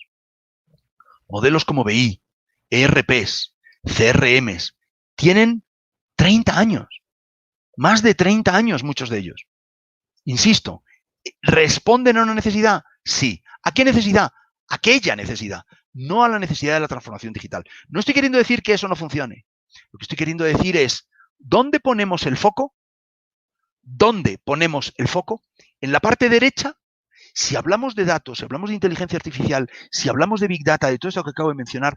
Modelos como BI, ERPs, CRMs, tienen 30 años. Más de 30 años muchos de ellos. Insisto, ¿responden a una necesidad? Sí. ¿A qué necesidad? Aquella necesidad, no a la necesidad de la transformación digital. No estoy queriendo decir que eso no funcione. Lo que estoy queriendo decir es, ¿dónde ponemos el foco? ¿Dónde ponemos el foco? En la parte derecha, si hablamos de datos, si hablamos de inteligencia artificial, si hablamos de Big Data, de todo esto que acabo de mencionar,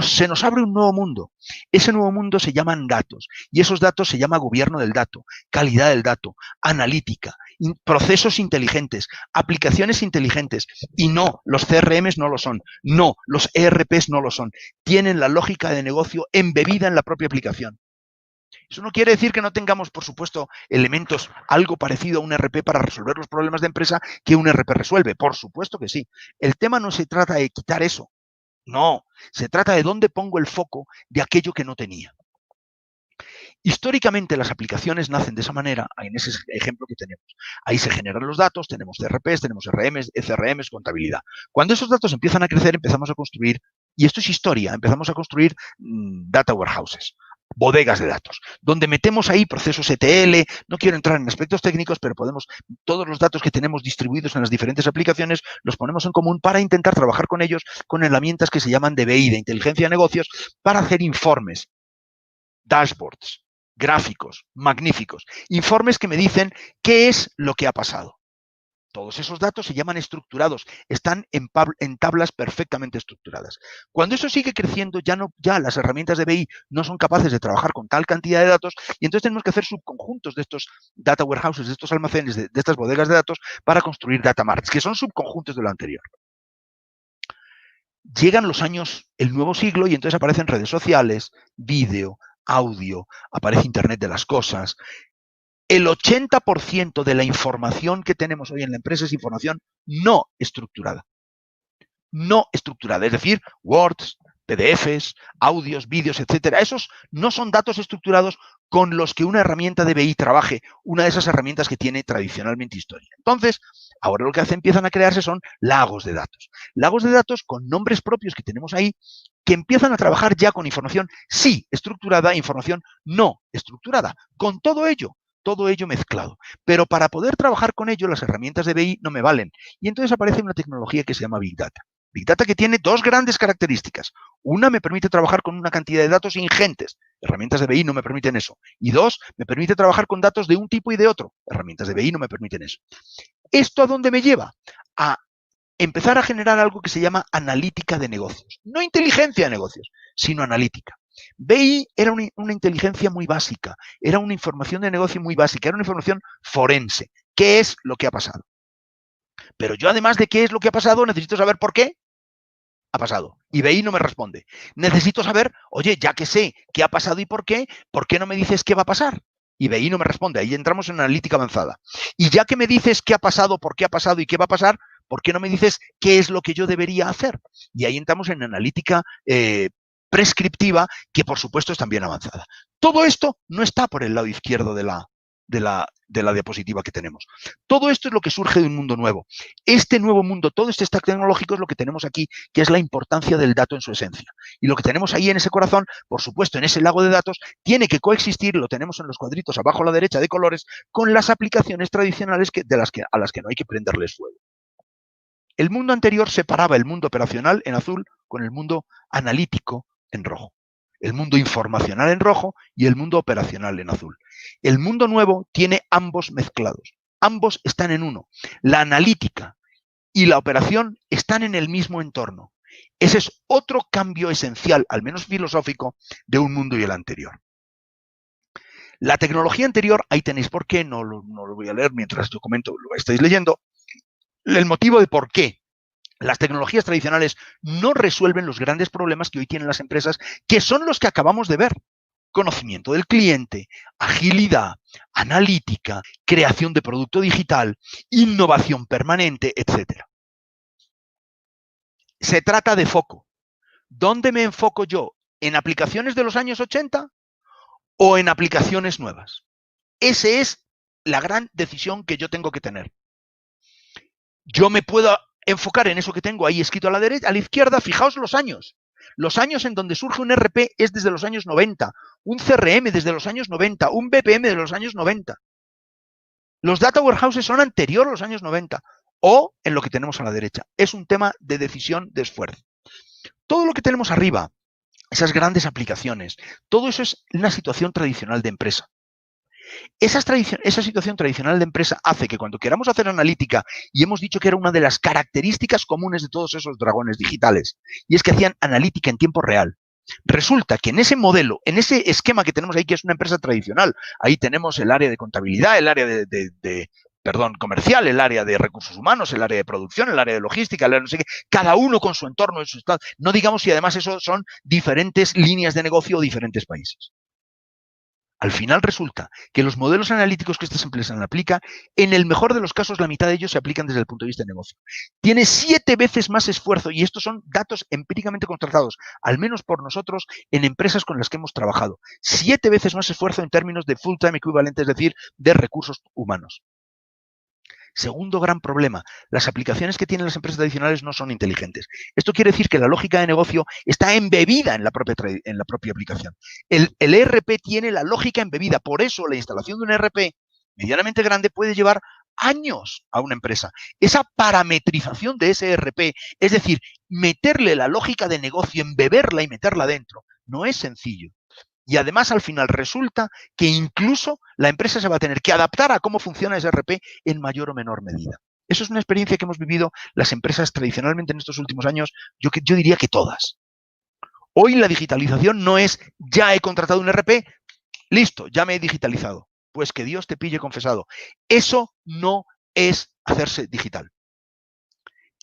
se nos abre un nuevo mundo. Ese nuevo mundo se llaman datos, y esos datos se llama gobierno del dato, calidad del dato, analítica, procesos inteligentes, aplicaciones inteligentes. Y no, los CRMs no lo son, no, los ERPs no lo son. Tienen la lógica de negocio embebida en la propia aplicación. Eso no quiere decir que no tengamos, por supuesto, elementos algo parecido a un ERP para resolver los problemas de empresa que un ERP resuelve. Por supuesto que sí. El tema no se trata de quitar eso. No, se trata de dónde pongo el foco de aquello que no tenía. Históricamente las aplicaciones nacen de esa manera, en ese ejemplo que tenemos. Ahí se generan los datos, tenemos CRPs, tenemos RMs, CRMs, contabilidad. Cuando esos datos empiezan a crecer, empezamos a construir, y esto es historia, empezamos a construir data warehouses, bodegas de datos, donde metemos ahí procesos ETL, no quiero entrar en aspectos técnicos, pero todos los datos que tenemos distribuidos en las diferentes aplicaciones, los ponemos en común para intentar trabajar con ellos con herramientas que se llaman de BI, de inteligencia de negocios, para hacer informes, dashboards, gráficos, magníficos, informes que me dicen qué es lo que ha pasado. Todos esos datos se llaman estructurados, están en tablas perfectamente estructuradas. Cuando eso sigue creciendo, ya las herramientas de BI no son capaces de trabajar con tal cantidad de datos y entonces tenemos que hacer subconjuntos de estos data warehouses, de estos almacenes, de estas bodegas de datos para construir data marts, que son subconjuntos de lo anterior. Llegan los años, el nuevo siglo, y entonces aparecen redes sociales, vídeo, audio, aparece Internet de las cosas. El 80% de la información que tenemos hoy en la empresa es información no estructurada. No estructurada, es decir, Words, PDFs, audios, vídeos, etcétera. Esos no son datos estructurados con los que una herramienta de BI trabaje, una de esas herramientas que tiene tradicionalmente historia. Entonces, ahora lo que empiezan a crearse son lagos de datos. Lagos de datos con nombres propios que tenemos ahí, que empiezan a trabajar ya con información sí estructurada, información no estructurada, con todo ello mezclado. Pero para poder trabajar con ello, las herramientas de BI no me valen. Y entonces aparece una tecnología que se llama Big Data. Big Data que tiene dos grandes características. Una, me permite trabajar con una cantidad de datos ingentes. Herramientas de BI no me permiten eso. Y dos, me permite trabajar con datos de un tipo y de otro. Herramientas de BI no me permiten eso. ¿Esto a dónde me lleva? A empezar a generar algo que se llama analítica de negocios. No inteligencia de negocios, sino analítica. BI era una inteligencia muy básica, era una información de negocio muy básica, era una información forense. ¿Qué es lo que ha pasado? Pero yo, además de qué es lo que ha pasado, necesito saber por qué ha pasado. Y BI no me responde. Necesito saber, oye, ya que sé qué ha pasado y por qué no me dices qué va a pasar? Y BI no me responde. Ahí entramos en analítica avanzada. Y ya que me dices qué ha pasado, por qué ha pasado y qué va a pasar, ¿por qué no me dices qué es lo que yo debería hacer? Y ahí entramos en analítica prescriptiva, que por supuesto es también avanzada. Todo esto no está por el lado izquierdo de la diapositiva que tenemos. Todo esto es lo que surge de un mundo nuevo. Este nuevo mundo, todo este stack tecnológico es lo que tenemos aquí, que es la importancia del dato en su esencia. Y lo que tenemos ahí en ese corazón, por supuesto, en ese lago de datos, tiene que coexistir, lo tenemos en los cuadritos abajo a la derecha de colores, con las aplicaciones tradicionales a las que no hay que prenderles fuego. El mundo anterior separaba el mundo operacional en azul con el mundo analítico en rojo. El mundo informacional en rojo y el mundo operacional en azul. El mundo nuevo tiene ambos mezclados. Ambos están en uno. La analítica y la operación están en el mismo entorno. Ese es otro cambio esencial, al menos filosófico, de un mundo y el anterior. La tecnología anterior, ahí tenéis por qué, no lo voy a leer mientras yo comento, lo estáis leyendo, el motivo de por qué las tecnologías tradicionales no resuelven los grandes problemas que hoy tienen las empresas, que son los que acabamos de ver. Conocimiento del cliente, agilidad, analítica, creación de producto digital, innovación permanente, etc. Se trata de foco. ¿Dónde me enfoco yo? ¿En aplicaciones de los años 80 o en aplicaciones nuevas? Esa es la gran decisión que yo tengo que tener. Yo me puedo enfocar en eso que tengo ahí escrito a la derecha, a la izquierda. Fijaos los años. Los años en donde surge un ERP es desde los años 90, un CRM desde los años 90, un BPM de los años 90. Los data warehouses son anteriores a los años 90 o en lo que tenemos a la derecha. Es un tema de decisión, de esfuerzo. Todo lo que tenemos arriba, esas grandes aplicaciones, todo eso es una situación tradicional de empresa. Esa situación tradicional de empresa hace que cuando queramos hacer analítica, y hemos dicho que era una de las características comunes de todos esos dragones digitales, y es que hacían analítica en tiempo real. Resulta que en ese modelo, en ese esquema que tenemos ahí, que es una empresa tradicional, ahí tenemos el área de contabilidad, el área comercial, el área de recursos humanos, el área de producción, el área de logística, el área no sé qué, cada uno con su entorno, en su estado. No digamos si además eso son diferentes líneas de negocio o diferentes países. Al final resulta que los modelos analíticos que estas empresas aplican, en el mejor de los casos, la mitad de ellos se aplican desde el punto de vista de negocio. Tiene 7 veces más esfuerzo, y estos son datos empíricamente contratados, al menos por nosotros, en empresas con las que hemos trabajado. 7 veces más esfuerzo en términos de full-time equivalente, es decir, de recursos humanos. Segundo gran problema, las aplicaciones que tienen las empresas tradicionales no son inteligentes. Esto quiere decir que la lógica de negocio está embebida en la propia aplicación. El ERP tiene la lógica embebida, por eso la instalación de un ERP medianamente grande puede llevar años a una empresa. Esa parametrización de ese ERP, es decir, meterle la lógica de negocio, embeberla y meterla dentro, no es sencillo. Y además, al final, resulta que incluso la empresa se va a tener que adaptar a cómo funciona ese ERP en mayor o menor medida. Eso es una experiencia que hemos vivido las empresas tradicionalmente en estos últimos años, yo diría que todas. Hoy la digitalización no es, ya he contratado un ERP, listo, ya me he digitalizado. Pues que Dios te pille confesado. Eso no es hacerse digital.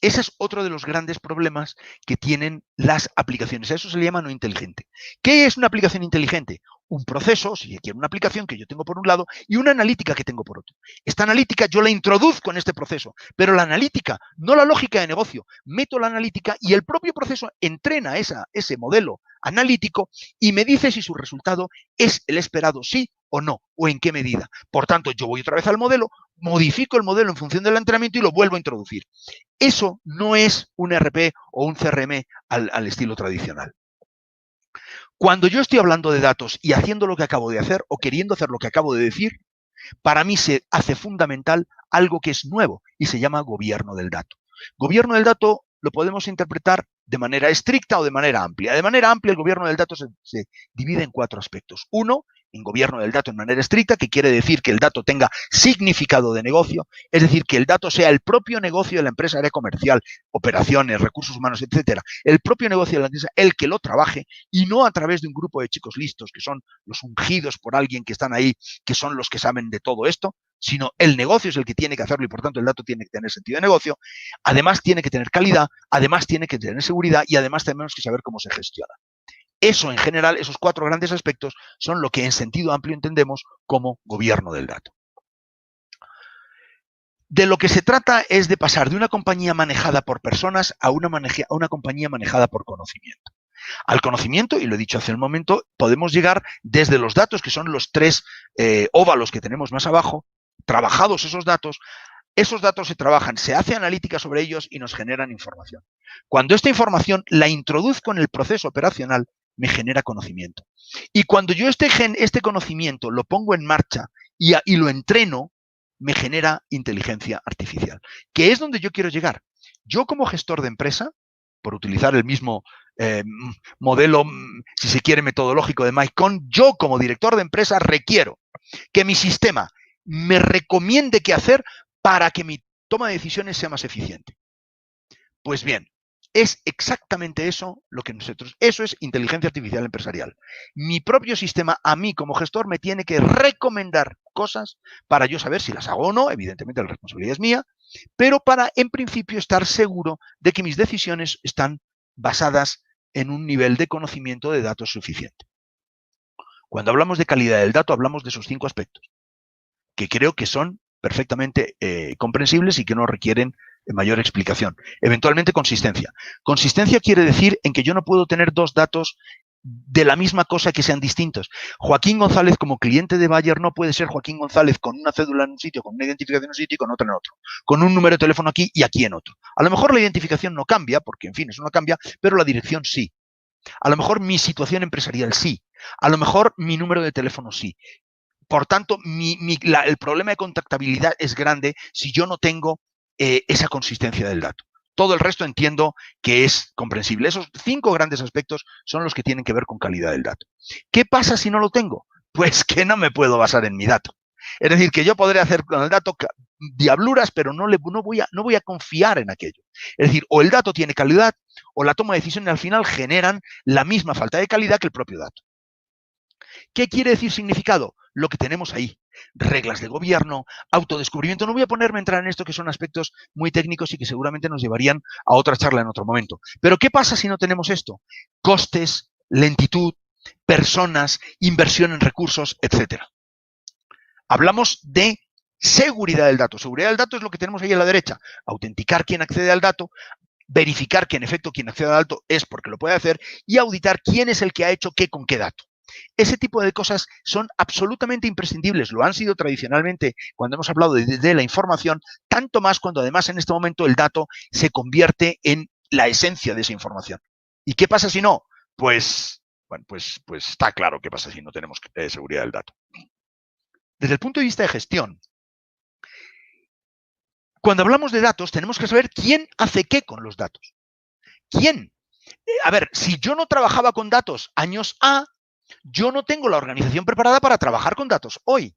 Ese es otro de los grandes problemas que tienen las aplicaciones. A eso se le llama no inteligente. ¿Qué es una aplicación inteligente? Un proceso, si quiero una aplicación que yo tengo por un lado y una analítica que tengo por otro. Esta analítica yo la introduzco en este proceso, pero la analítica, no la lógica de negocio. Meto la analítica y el propio proceso entrena ese modelo analítico y me dice si su resultado es el esperado, sí o no, o en qué medida. Por tanto, yo voy otra vez al modelo, modifico el modelo en función del entrenamiento y lo vuelvo a introducir. Eso no es un ERP o un CRM al estilo tradicional. Cuando yo estoy hablando de datos y haciendo lo que acabo de hacer o queriendo hacer lo que acabo de decir, para mí se hace fundamental algo que es nuevo y se llama gobierno del dato. Gobierno del dato lo podemos interpretar de manera estricta o de manera amplia. De manera amplia, el gobierno del dato se divide en 4 aspectos. Uno, en gobierno del dato en manera estricta, que quiere decir que el dato tenga significado de negocio, es decir, que el dato sea el propio negocio de la empresa, área comercial, operaciones, recursos humanos, etcétera, el propio negocio de la empresa, el que lo trabaje, y no a través de un grupo de chicos listos, que son los ungidos por alguien que están ahí, que son los que saben de todo esto, sino el negocio es el que tiene que hacerlo y por tanto el dato tiene que tener sentido de negocio, además tiene que tener calidad, además tiene que tener seguridad y además tenemos que saber cómo se gestiona. Eso en general, esos 4 grandes aspectos son lo que en sentido amplio entendemos como gobierno del dato. De lo que se trata es de pasar de una compañía manejada por personas a una compañía manejada por conocimiento. Al conocimiento, y lo he dicho hace un momento, podemos llegar desde los datos, que son los 3 óvalos que tenemos más abajo, trabajados esos datos se trabajan, se hace analítica sobre ellos y nos generan información. Cuando esta información la introduzco en el proceso operacional, me genera conocimiento. Y cuando yo este conocimiento lo pongo en marcha y lo entreno, me genera inteligencia artificial, que es donde yo quiero llegar. Yo como gestor de empresa, por utilizar el mismo modelo, si se quiere, metodológico de Mike Cohn, yo como director de empresa requiero que mi sistema me recomiende qué hacer para que mi toma de decisiones sea más eficiente. Pues bien, es exactamente eso lo que eso es inteligencia artificial empresarial. Mi propio sistema, a mí como gestor, me tiene que recomendar cosas para yo saber si las hago o no, evidentemente la responsabilidad es mía, pero para, en principio, estar seguro de que mis decisiones están basadas en un nivel de conocimiento de datos suficiente. Cuando hablamos de calidad del dato, hablamos de esos 5 aspectos, que creo que son perfectamente comprensibles y que no requieren mayor explicación. Eventualmente, consistencia. Consistencia quiere decir en que yo no puedo tener 2 datos de la misma cosa que sean distintos. Joaquín González, como cliente de Bayer, no puede ser Joaquín González con una cédula en un sitio, con una identificación en un sitio y con otra en otro. Con un número de teléfono aquí y aquí en otro. A lo mejor la identificación no cambia, porque en fin, eso no cambia, pero la dirección sí. A lo mejor mi situación empresarial sí. A lo mejor mi número de teléfono sí. Por tanto, el problema de contactabilidad es grande si yo no tengo esa consistencia del dato. Todo el resto entiendo que es comprensible. Esos 5 grandes aspectos son los que tienen que ver con calidad del dato. ¿Qué pasa si no lo tengo? Pues que no me puedo basar en mi dato. Es decir, que yo podré hacer con el dato diabluras, pero no voy a confiar en aquello. Es decir, o el dato tiene calidad o la toma de decisiones al final generan la misma falta de calidad que el propio dato. ¿Qué quiere decir significado? Lo que tenemos ahí. Reglas de gobierno, autodescubrimiento. No voy a ponerme a entrar en esto, que son aspectos muy técnicos y que seguramente nos llevarían a otra charla en otro momento. Pero ¿qué pasa si no tenemos esto? Costes, lentitud, personas, inversión en recursos, etcétera. Hablamos de seguridad del dato. Seguridad del dato es lo que tenemos ahí a la derecha. Autenticar quién accede al dato, verificar que en efecto quien accede al dato es porque lo puede hacer y auditar quién es el que ha hecho qué con qué dato. Ese tipo de cosas son absolutamente imprescindibles. Lo han sido tradicionalmente cuando hemos hablado de la información, tanto más cuando además en este momento el dato se convierte en la esencia de esa información. ¿Y qué pasa si no? Pues, bueno, pues está claro qué pasa si no tenemos seguridad del dato. Desde el punto de vista de gestión, cuando hablamos de datos tenemos que saber quién hace qué con los datos. ¿Quién? A ver, si yo no trabajaba con datos años A, yo no tengo la organización preparada para trabajar con datos hoy.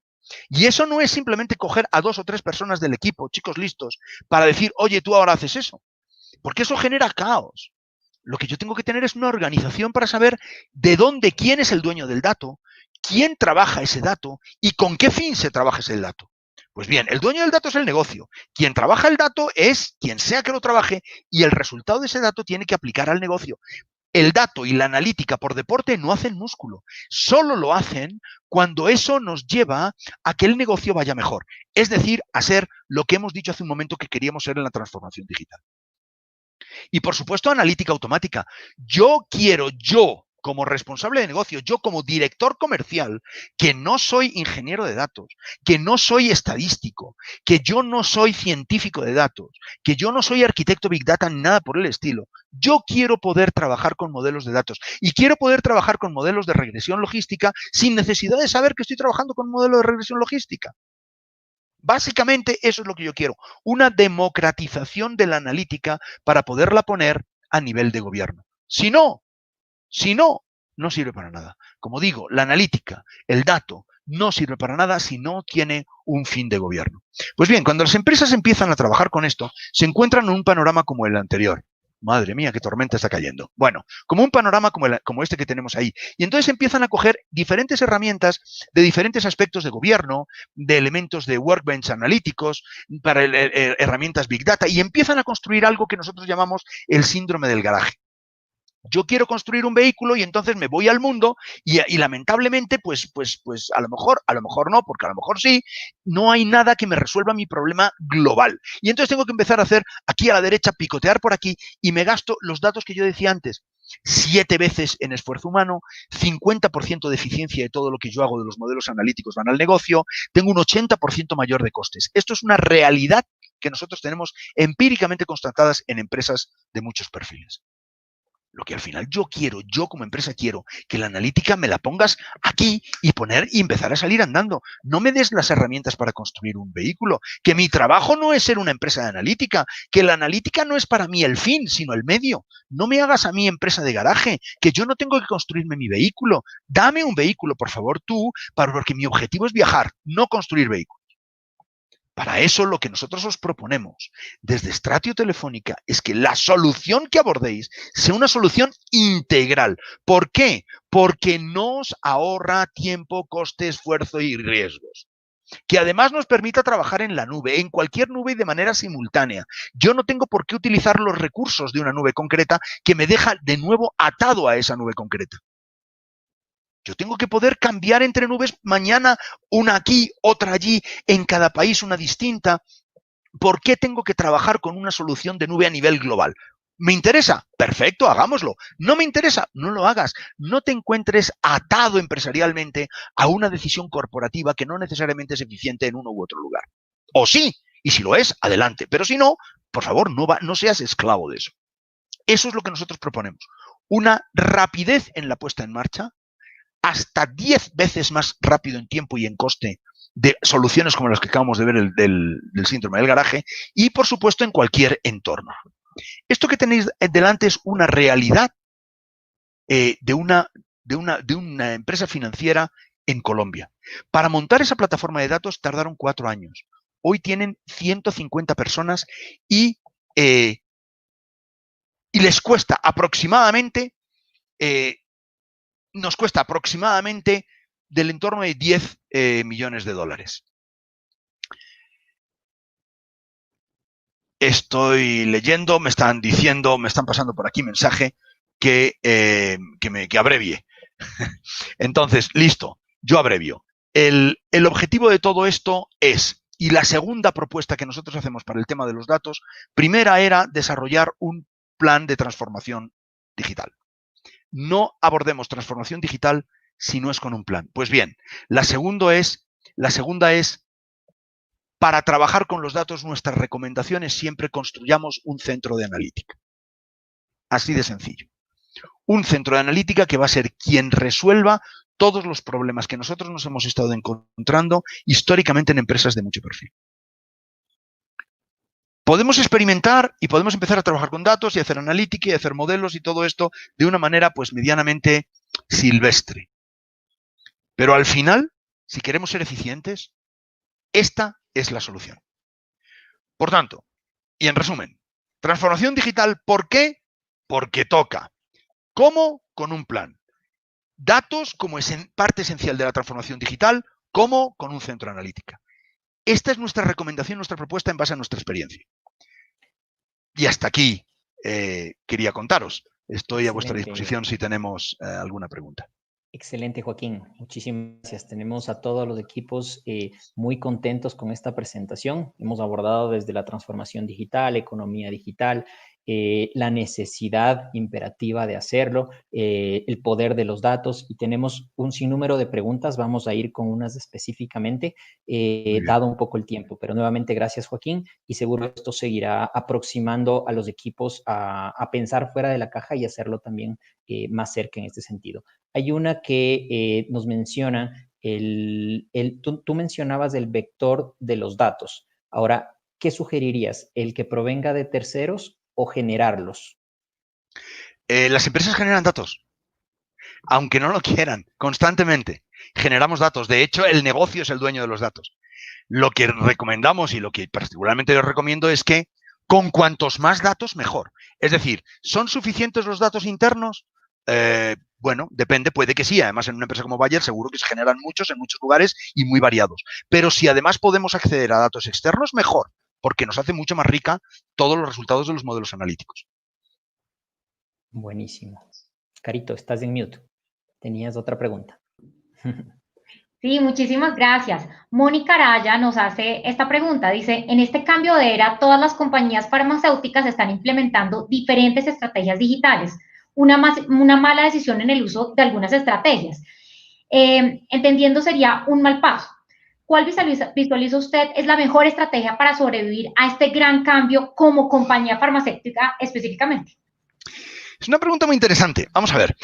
Y eso no es simplemente coger a 2 o 3 personas del equipo, chicos listos, para decir, oye, tú ahora haces eso. Porque eso genera caos. Lo que yo tengo que tener es una organización para saber de dónde, quién es el dueño del dato, quién trabaja ese dato y con qué fin se trabaja ese dato. Pues bien, el dueño del dato es el negocio. Quien trabaja el dato es quien sea que lo trabaje y el resultado de ese dato tiene que aplicar al negocio. El dato y la analítica por deporte no hacen músculo. Solo lo hacen cuando eso nos lleva a que el negocio vaya mejor. Es decir, a ser lo que hemos dicho hace un momento que queríamos ser en la transformación digital. Y por supuesto, analítica automática. Yo como responsable de negocio, yo como director comercial, que no soy ingeniero de datos, que no soy estadístico, que yo no soy científico de datos, que yo no soy arquitecto Big Data ni nada por el estilo. Yo quiero poder trabajar con modelos de datos y quiero poder trabajar con modelos de regresión logística sin necesidad de saber que estoy trabajando con un modelo de regresión logística. Básicamente eso es lo que yo quiero, una democratización de la analítica para poderla poner a nivel de gobierno. Si no, no sirve para nada. Como digo, la analítica, el dato, no sirve para nada si no tiene un fin de gobierno. Pues bien, cuando las empresas empiezan a trabajar con esto, se encuentran en un panorama como el anterior. Madre mía, qué tormenta está cayendo. Bueno, como un panorama como este que tenemos ahí. Y entonces empiezan a coger diferentes herramientas de diferentes aspectos de gobierno, de elementos de workbench analíticos, para herramientas Big Data, y empiezan a construir algo que nosotros llamamos el síndrome del garaje. Yo quiero construir un vehículo y entonces me voy al mundo y lamentablemente, pues a lo mejor no, porque a lo mejor sí, no hay nada que me resuelva mi problema global. Y entonces tengo que empezar a hacer aquí a la derecha, picotear por aquí y me gasto los datos que yo decía antes. 7 veces en esfuerzo humano, 50% de eficiencia de todo lo que yo hago de los modelos analíticos van al negocio, tengo un 80% mayor de costes. Esto es una realidad que nosotros tenemos empíricamente constatadas en empresas de muchos perfiles. Lo que al final yo como empresa quiero, que la analítica me la pongas aquí y empezar a salir andando. No me des las herramientas para construir un vehículo, que mi trabajo no es ser una empresa de analítica, que la analítica no es para mí el fin, sino el medio. No me hagas a mí empresa de garaje, que yo no tengo que construirme mi vehículo. Dame un vehículo, por favor, tú, porque mi objetivo es viajar, no construir vehículos. Para eso lo que nosotros os proponemos desde Stratio Telefónica es que la solución que abordéis sea una solución integral. ¿Por qué? Porque nos ahorra tiempo, coste, esfuerzo y riesgos. Que además nos permita trabajar en la nube, en cualquier nube y de manera simultánea. Yo no tengo por qué utilizar los recursos de una nube concreta que me deja de nuevo atado a esa nube concreta. Yo tengo que poder cambiar entre nubes mañana, una aquí, otra allí, en cada país una distinta. ¿Por qué tengo que trabajar con una solución de nube a nivel global? ¿Me interesa? Perfecto, hagámoslo. ¿No me interesa? No lo hagas. No te encuentres atado empresarialmente a una decisión corporativa que no necesariamente es eficiente en uno u otro lugar. O sí, y si lo es, adelante. Pero si no, por favor, no seas esclavo de eso. Eso es lo que nosotros proponemos. Una rapidez en la puesta en marcha, hasta 10 veces más rápido en tiempo y en coste de soluciones como las que acabamos de ver del síndrome del garaje y, por supuesto, en cualquier entorno. Esto que tenéis delante es una realidad de una empresa financiera en Colombia. Para montar esa plataforma de datos tardaron 4 años. Hoy tienen 150 personas y les cuesta aproximadamente nos cuesta aproximadamente del entorno de 10 millones de dólares. Estoy leyendo, me están pasando por aquí mensaje que abrevie. Entonces, listo, yo abrevio. El objetivo de todo esto es, y la segunda propuesta que nosotros hacemos para el tema de los datos, primera era desarrollar un plan de transformación digital. No abordemos transformación digital si no es con un plan. Pues bien, la segunda es, para trabajar con los datos, nuestras recomendaciones siempre construyamos un centro de analítica. Así de sencillo. Un centro de analítica que va a ser quien resuelva todos los problemas que nosotros nos hemos estado encontrando históricamente en empresas de mucho perfil. Podemos experimentar y podemos empezar a trabajar con datos y hacer analítica y hacer modelos y todo esto de una manera pues medianamente silvestre. Pero al final, si queremos ser eficientes, esta es la solución. Por tanto, y en resumen, transformación digital, ¿por qué? Porque toca. ¿Cómo? Con un plan. Datos como parte esencial de la transformación digital, ¿cómo? Con un centro de analítica. Esta es nuestra recomendación, nuestra propuesta en base a nuestra experiencia. Y hasta aquí quería contaros. Estoy a vuestra disposición si tenemos alguna pregunta. Excelente, Joaquín. Muchísimas gracias. Tenemos a todos los equipos muy contentos con esta presentación. Hemos abordado desde la transformación digital, economía digital, la necesidad imperativa de hacerlo, el poder de los datos, y tenemos un sinnúmero de preguntas. Vamos a ir con unas específicamente, dado un poco el tiempo. Pero nuevamente, gracias, Joaquín, y seguro esto seguirá aproximando a los equipos a pensar fuera de la caja y hacerlo también más cerca en este sentido. Hay una que nos menciona, tú mencionabas el vector de los datos. Ahora, ¿qué sugerirías? ¿El que provenga de terceros o generarlos? Las empresas generan datos, aunque no lo quieran, constantemente. Generamos datos. De hecho, el negocio es el dueño de los datos. Lo que recomendamos y lo que particularmente yo recomiendo es que con cuantos más datos, mejor. Es decir, ¿son suficientes los datos internos? Bueno, depende, puede que sí. Además, en una empresa como Bayer seguro que se generan muchos en muchos lugares y muy variados. Pero si además podemos acceder a datos externos, mejor, porque nos hace mucho más rica todos los resultados de los modelos analíticos. Buenísimo. Carito, estás en mute. Tenías otra pregunta. Sí, muchísimas gracias. Mónica Araya nos hace esta pregunta. Dice, en este cambio de era, todas las compañías farmacéuticas están implementando diferentes estrategias digitales. Una mala decisión en el uso de algunas estrategias. Entendiendo sería un mal paso. ¿Cuál visualiza usted es la mejor estrategia para sobrevivir a este gran cambio como compañía farmacéutica específicamente? Es una pregunta muy interesante. Vamos a ver.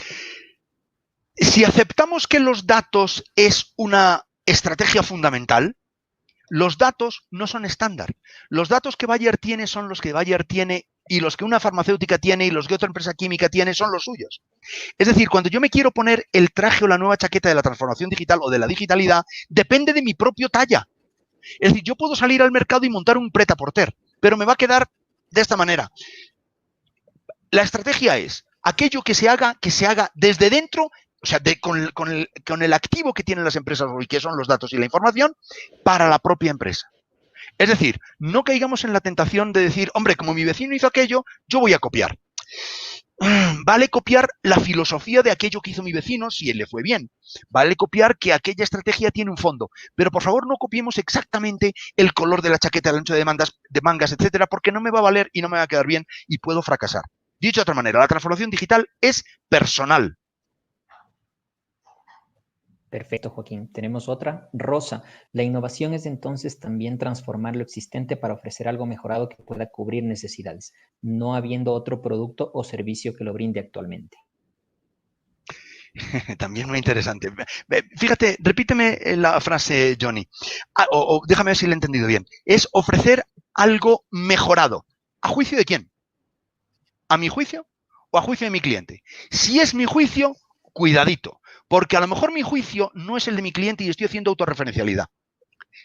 Si aceptamos que los datos es una estrategia fundamental, los datos no son estándar. Los datos que Bayer tiene son los que Bayer tiene, y los que una farmacéutica tiene y los que otra empresa química tiene son los suyos. Es decir, cuando yo me quiero poner el traje o la nueva chaqueta de la transformación digital o de la digitalidad, depende de mi propio talla. Es decir, yo puedo salir al mercado y montar un pret-à-porter, pero me va a quedar de esta manera. La estrategia es aquello que se haga desde dentro, o sea, con el activo que tienen las empresas hoy, que son los datos y la información, para la propia empresa. Es decir, no caigamos en la tentación de decir, hombre, como mi vecino hizo aquello, yo voy a copiar. Vale copiar la filosofía de aquello que hizo mi vecino si él le fue bien. Vale copiar que aquella estrategia tiene un fondo. Pero por favor no copiemos exactamente el color de la chaqueta, el ancho de mangas, etcétera, porque no me va a valer y no me va a quedar bien y puedo fracasar. Dicho de otra manera, la transformación digital es personal. Perfecto, Joaquín. Tenemos otra. Rosa, la innovación es entonces también transformar lo existente para ofrecer algo mejorado que pueda cubrir necesidades, no habiendo otro producto o servicio que lo brinde actualmente. También muy interesante. Fíjate, repíteme la frase, Johnny. Déjame ver si lo he entendido bien. Es ofrecer algo mejorado. ¿A juicio de quién? ¿A mi juicio o a juicio de mi cliente? Si es mi juicio, cuidadito, porque a lo mejor mi juicio no es el de mi cliente y estoy haciendo autorreferencialidad.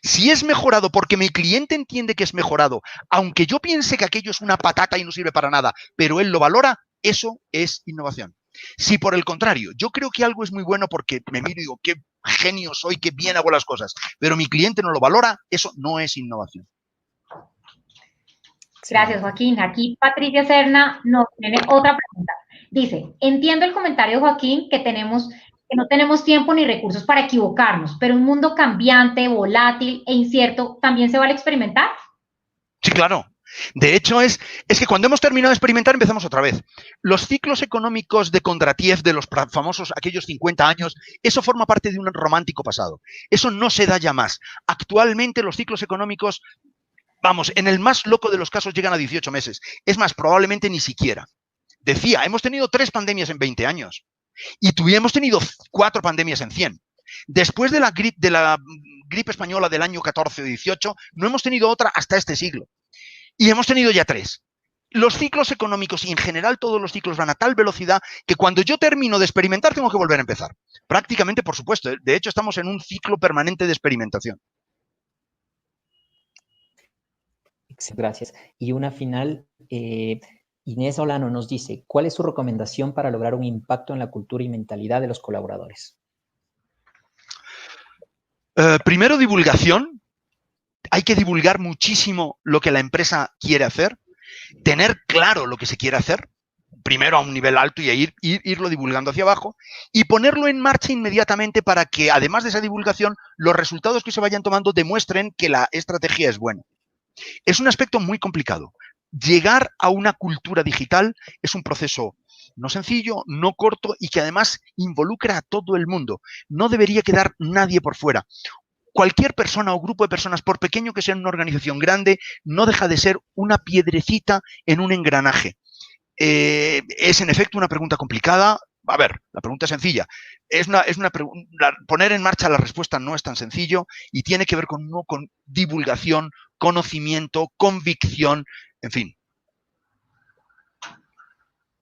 Si es mejorado porque mi cliente entiende que es mejorado, aunque yo piense que aquello es una patata y no sirve para nada, pero él lo valora, eso es innovación. Si por el contrario, yo creo que algo es muy bueno porque me miro y digo, qué genio soy, qué bien hago las cosas, pero mi cliente no lo valora, eso no es innovación. Gracias, Joaquín. Aquí Patricia Serna nos tiene otra pregunta. Dice, entiendo el comentario, Joaquín, que tenemos que no tenemos tiempo ni recursos para equivocarnos, pero un mundo cambiante, volátil e incierto también se vale experimentar. Sí, claro. De hecho, es que cuando hemos terminado de experimentar empezamos otra vez. Los ciclos económicos de Kondratiev, de los famosos aquellos 50 años, eso forma parte de un romántico pasado. Eso no se da ya más. Actualmente los ciclos económicos, vamos, en el más loco de los casos llegan a 18 meses. Es más, probablemente ni siquiera. Decía, hemos tenido 3 pandemias en 20 años y hemos tenido 4 pandemias en 100. Después de la gripe española del año 14 o 18, no hemos tenido otra hasta este siglo. Y hemos tenido ya 3. Los ciclos económicos y en general todos los ciclos van a tal velocidad que cuando yo termino de experimentar tengo que volver a empezar. Prácticamente, por supuesto. De hecho, estamos en un ciclo permanente de experimentación. Gracias. Y una final, Inés Olano nos dice, ¿cuál es su recomendación para lograr un impacto en la cultura y mentalidad de los colaboradores? Primero, divulgación. Hay que divulgar muchísimo lo que la empresa quiere hacer, tener claro lo que se quiere hacer, primero a un nivel alto y irlo divulgando hacia abajo y ponerlo en marcha inmediatamente para que, además de esa divulgación, los resultados que se vayan tomando demuestren que la estrategia es buena. Es un aspecto muy complicado. Llegar a una cultura digital es un proceso no sencillo, no corto y que además involucra a todo el mundo. No debería quedar nadie por fuera. Cualquier persona o grupo de personas, por pequeño que sea en una organización grande, no deja de ser una piedrecita en un engranaje. Es en efecto una pregunta complicada. A ver, la pregunta es sencilla. Poner en marcha la respuesta no es tan sencillo y tiene que ver con divulgación, conocimiento, convicción, en fin.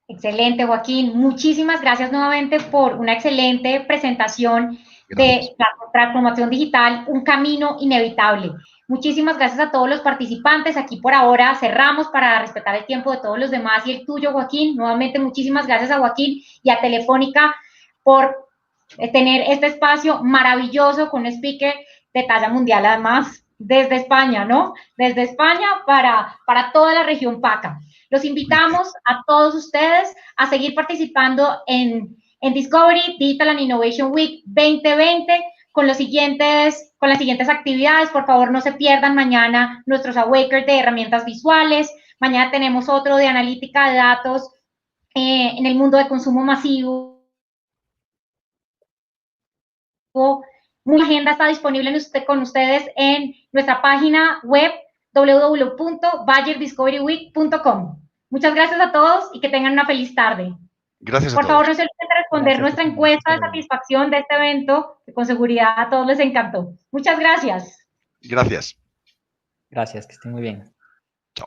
Excelente, Joaquín. Muchísimas gracias nuevamente por una excelente presentación de la transformación digital, un camino inevitable. Muchísimas gracias a todos los participantes. Aquí por ahora cerramos para respetar el tiempo de todos los demás y el tuyo, Joaquín. Nuevamente, muchísimas gracias a Joaquín y a Telefónica por tener este espacio maravilloso con un speaker de talla mundial, además, desde España, ¿no? Desde España para toda la región PACA. Los invitamos a todos ustedes a seguir participando en Discovery Digital and Innovation Week 2020 con las siguientes actividades. Por favor, no se pierdan mañana nuestros Awakers de herramientas visuales. Mañana tenemos otro de analítica de datos en el mundo de consumo masivo. Mi agenda está disponible con ustedes en nuestra página web www.bayerdiscoveryweek.com. Muchas gracias a todos y que tengan una feliz tarde. Gracias a todos. Por favor, no se olviden de responder nuestra encuesta de satisfacción de este evento, que con seguridad a todos les encantó. Muchas gracias. Gracias. Gracias, que estén muy bien. Chao.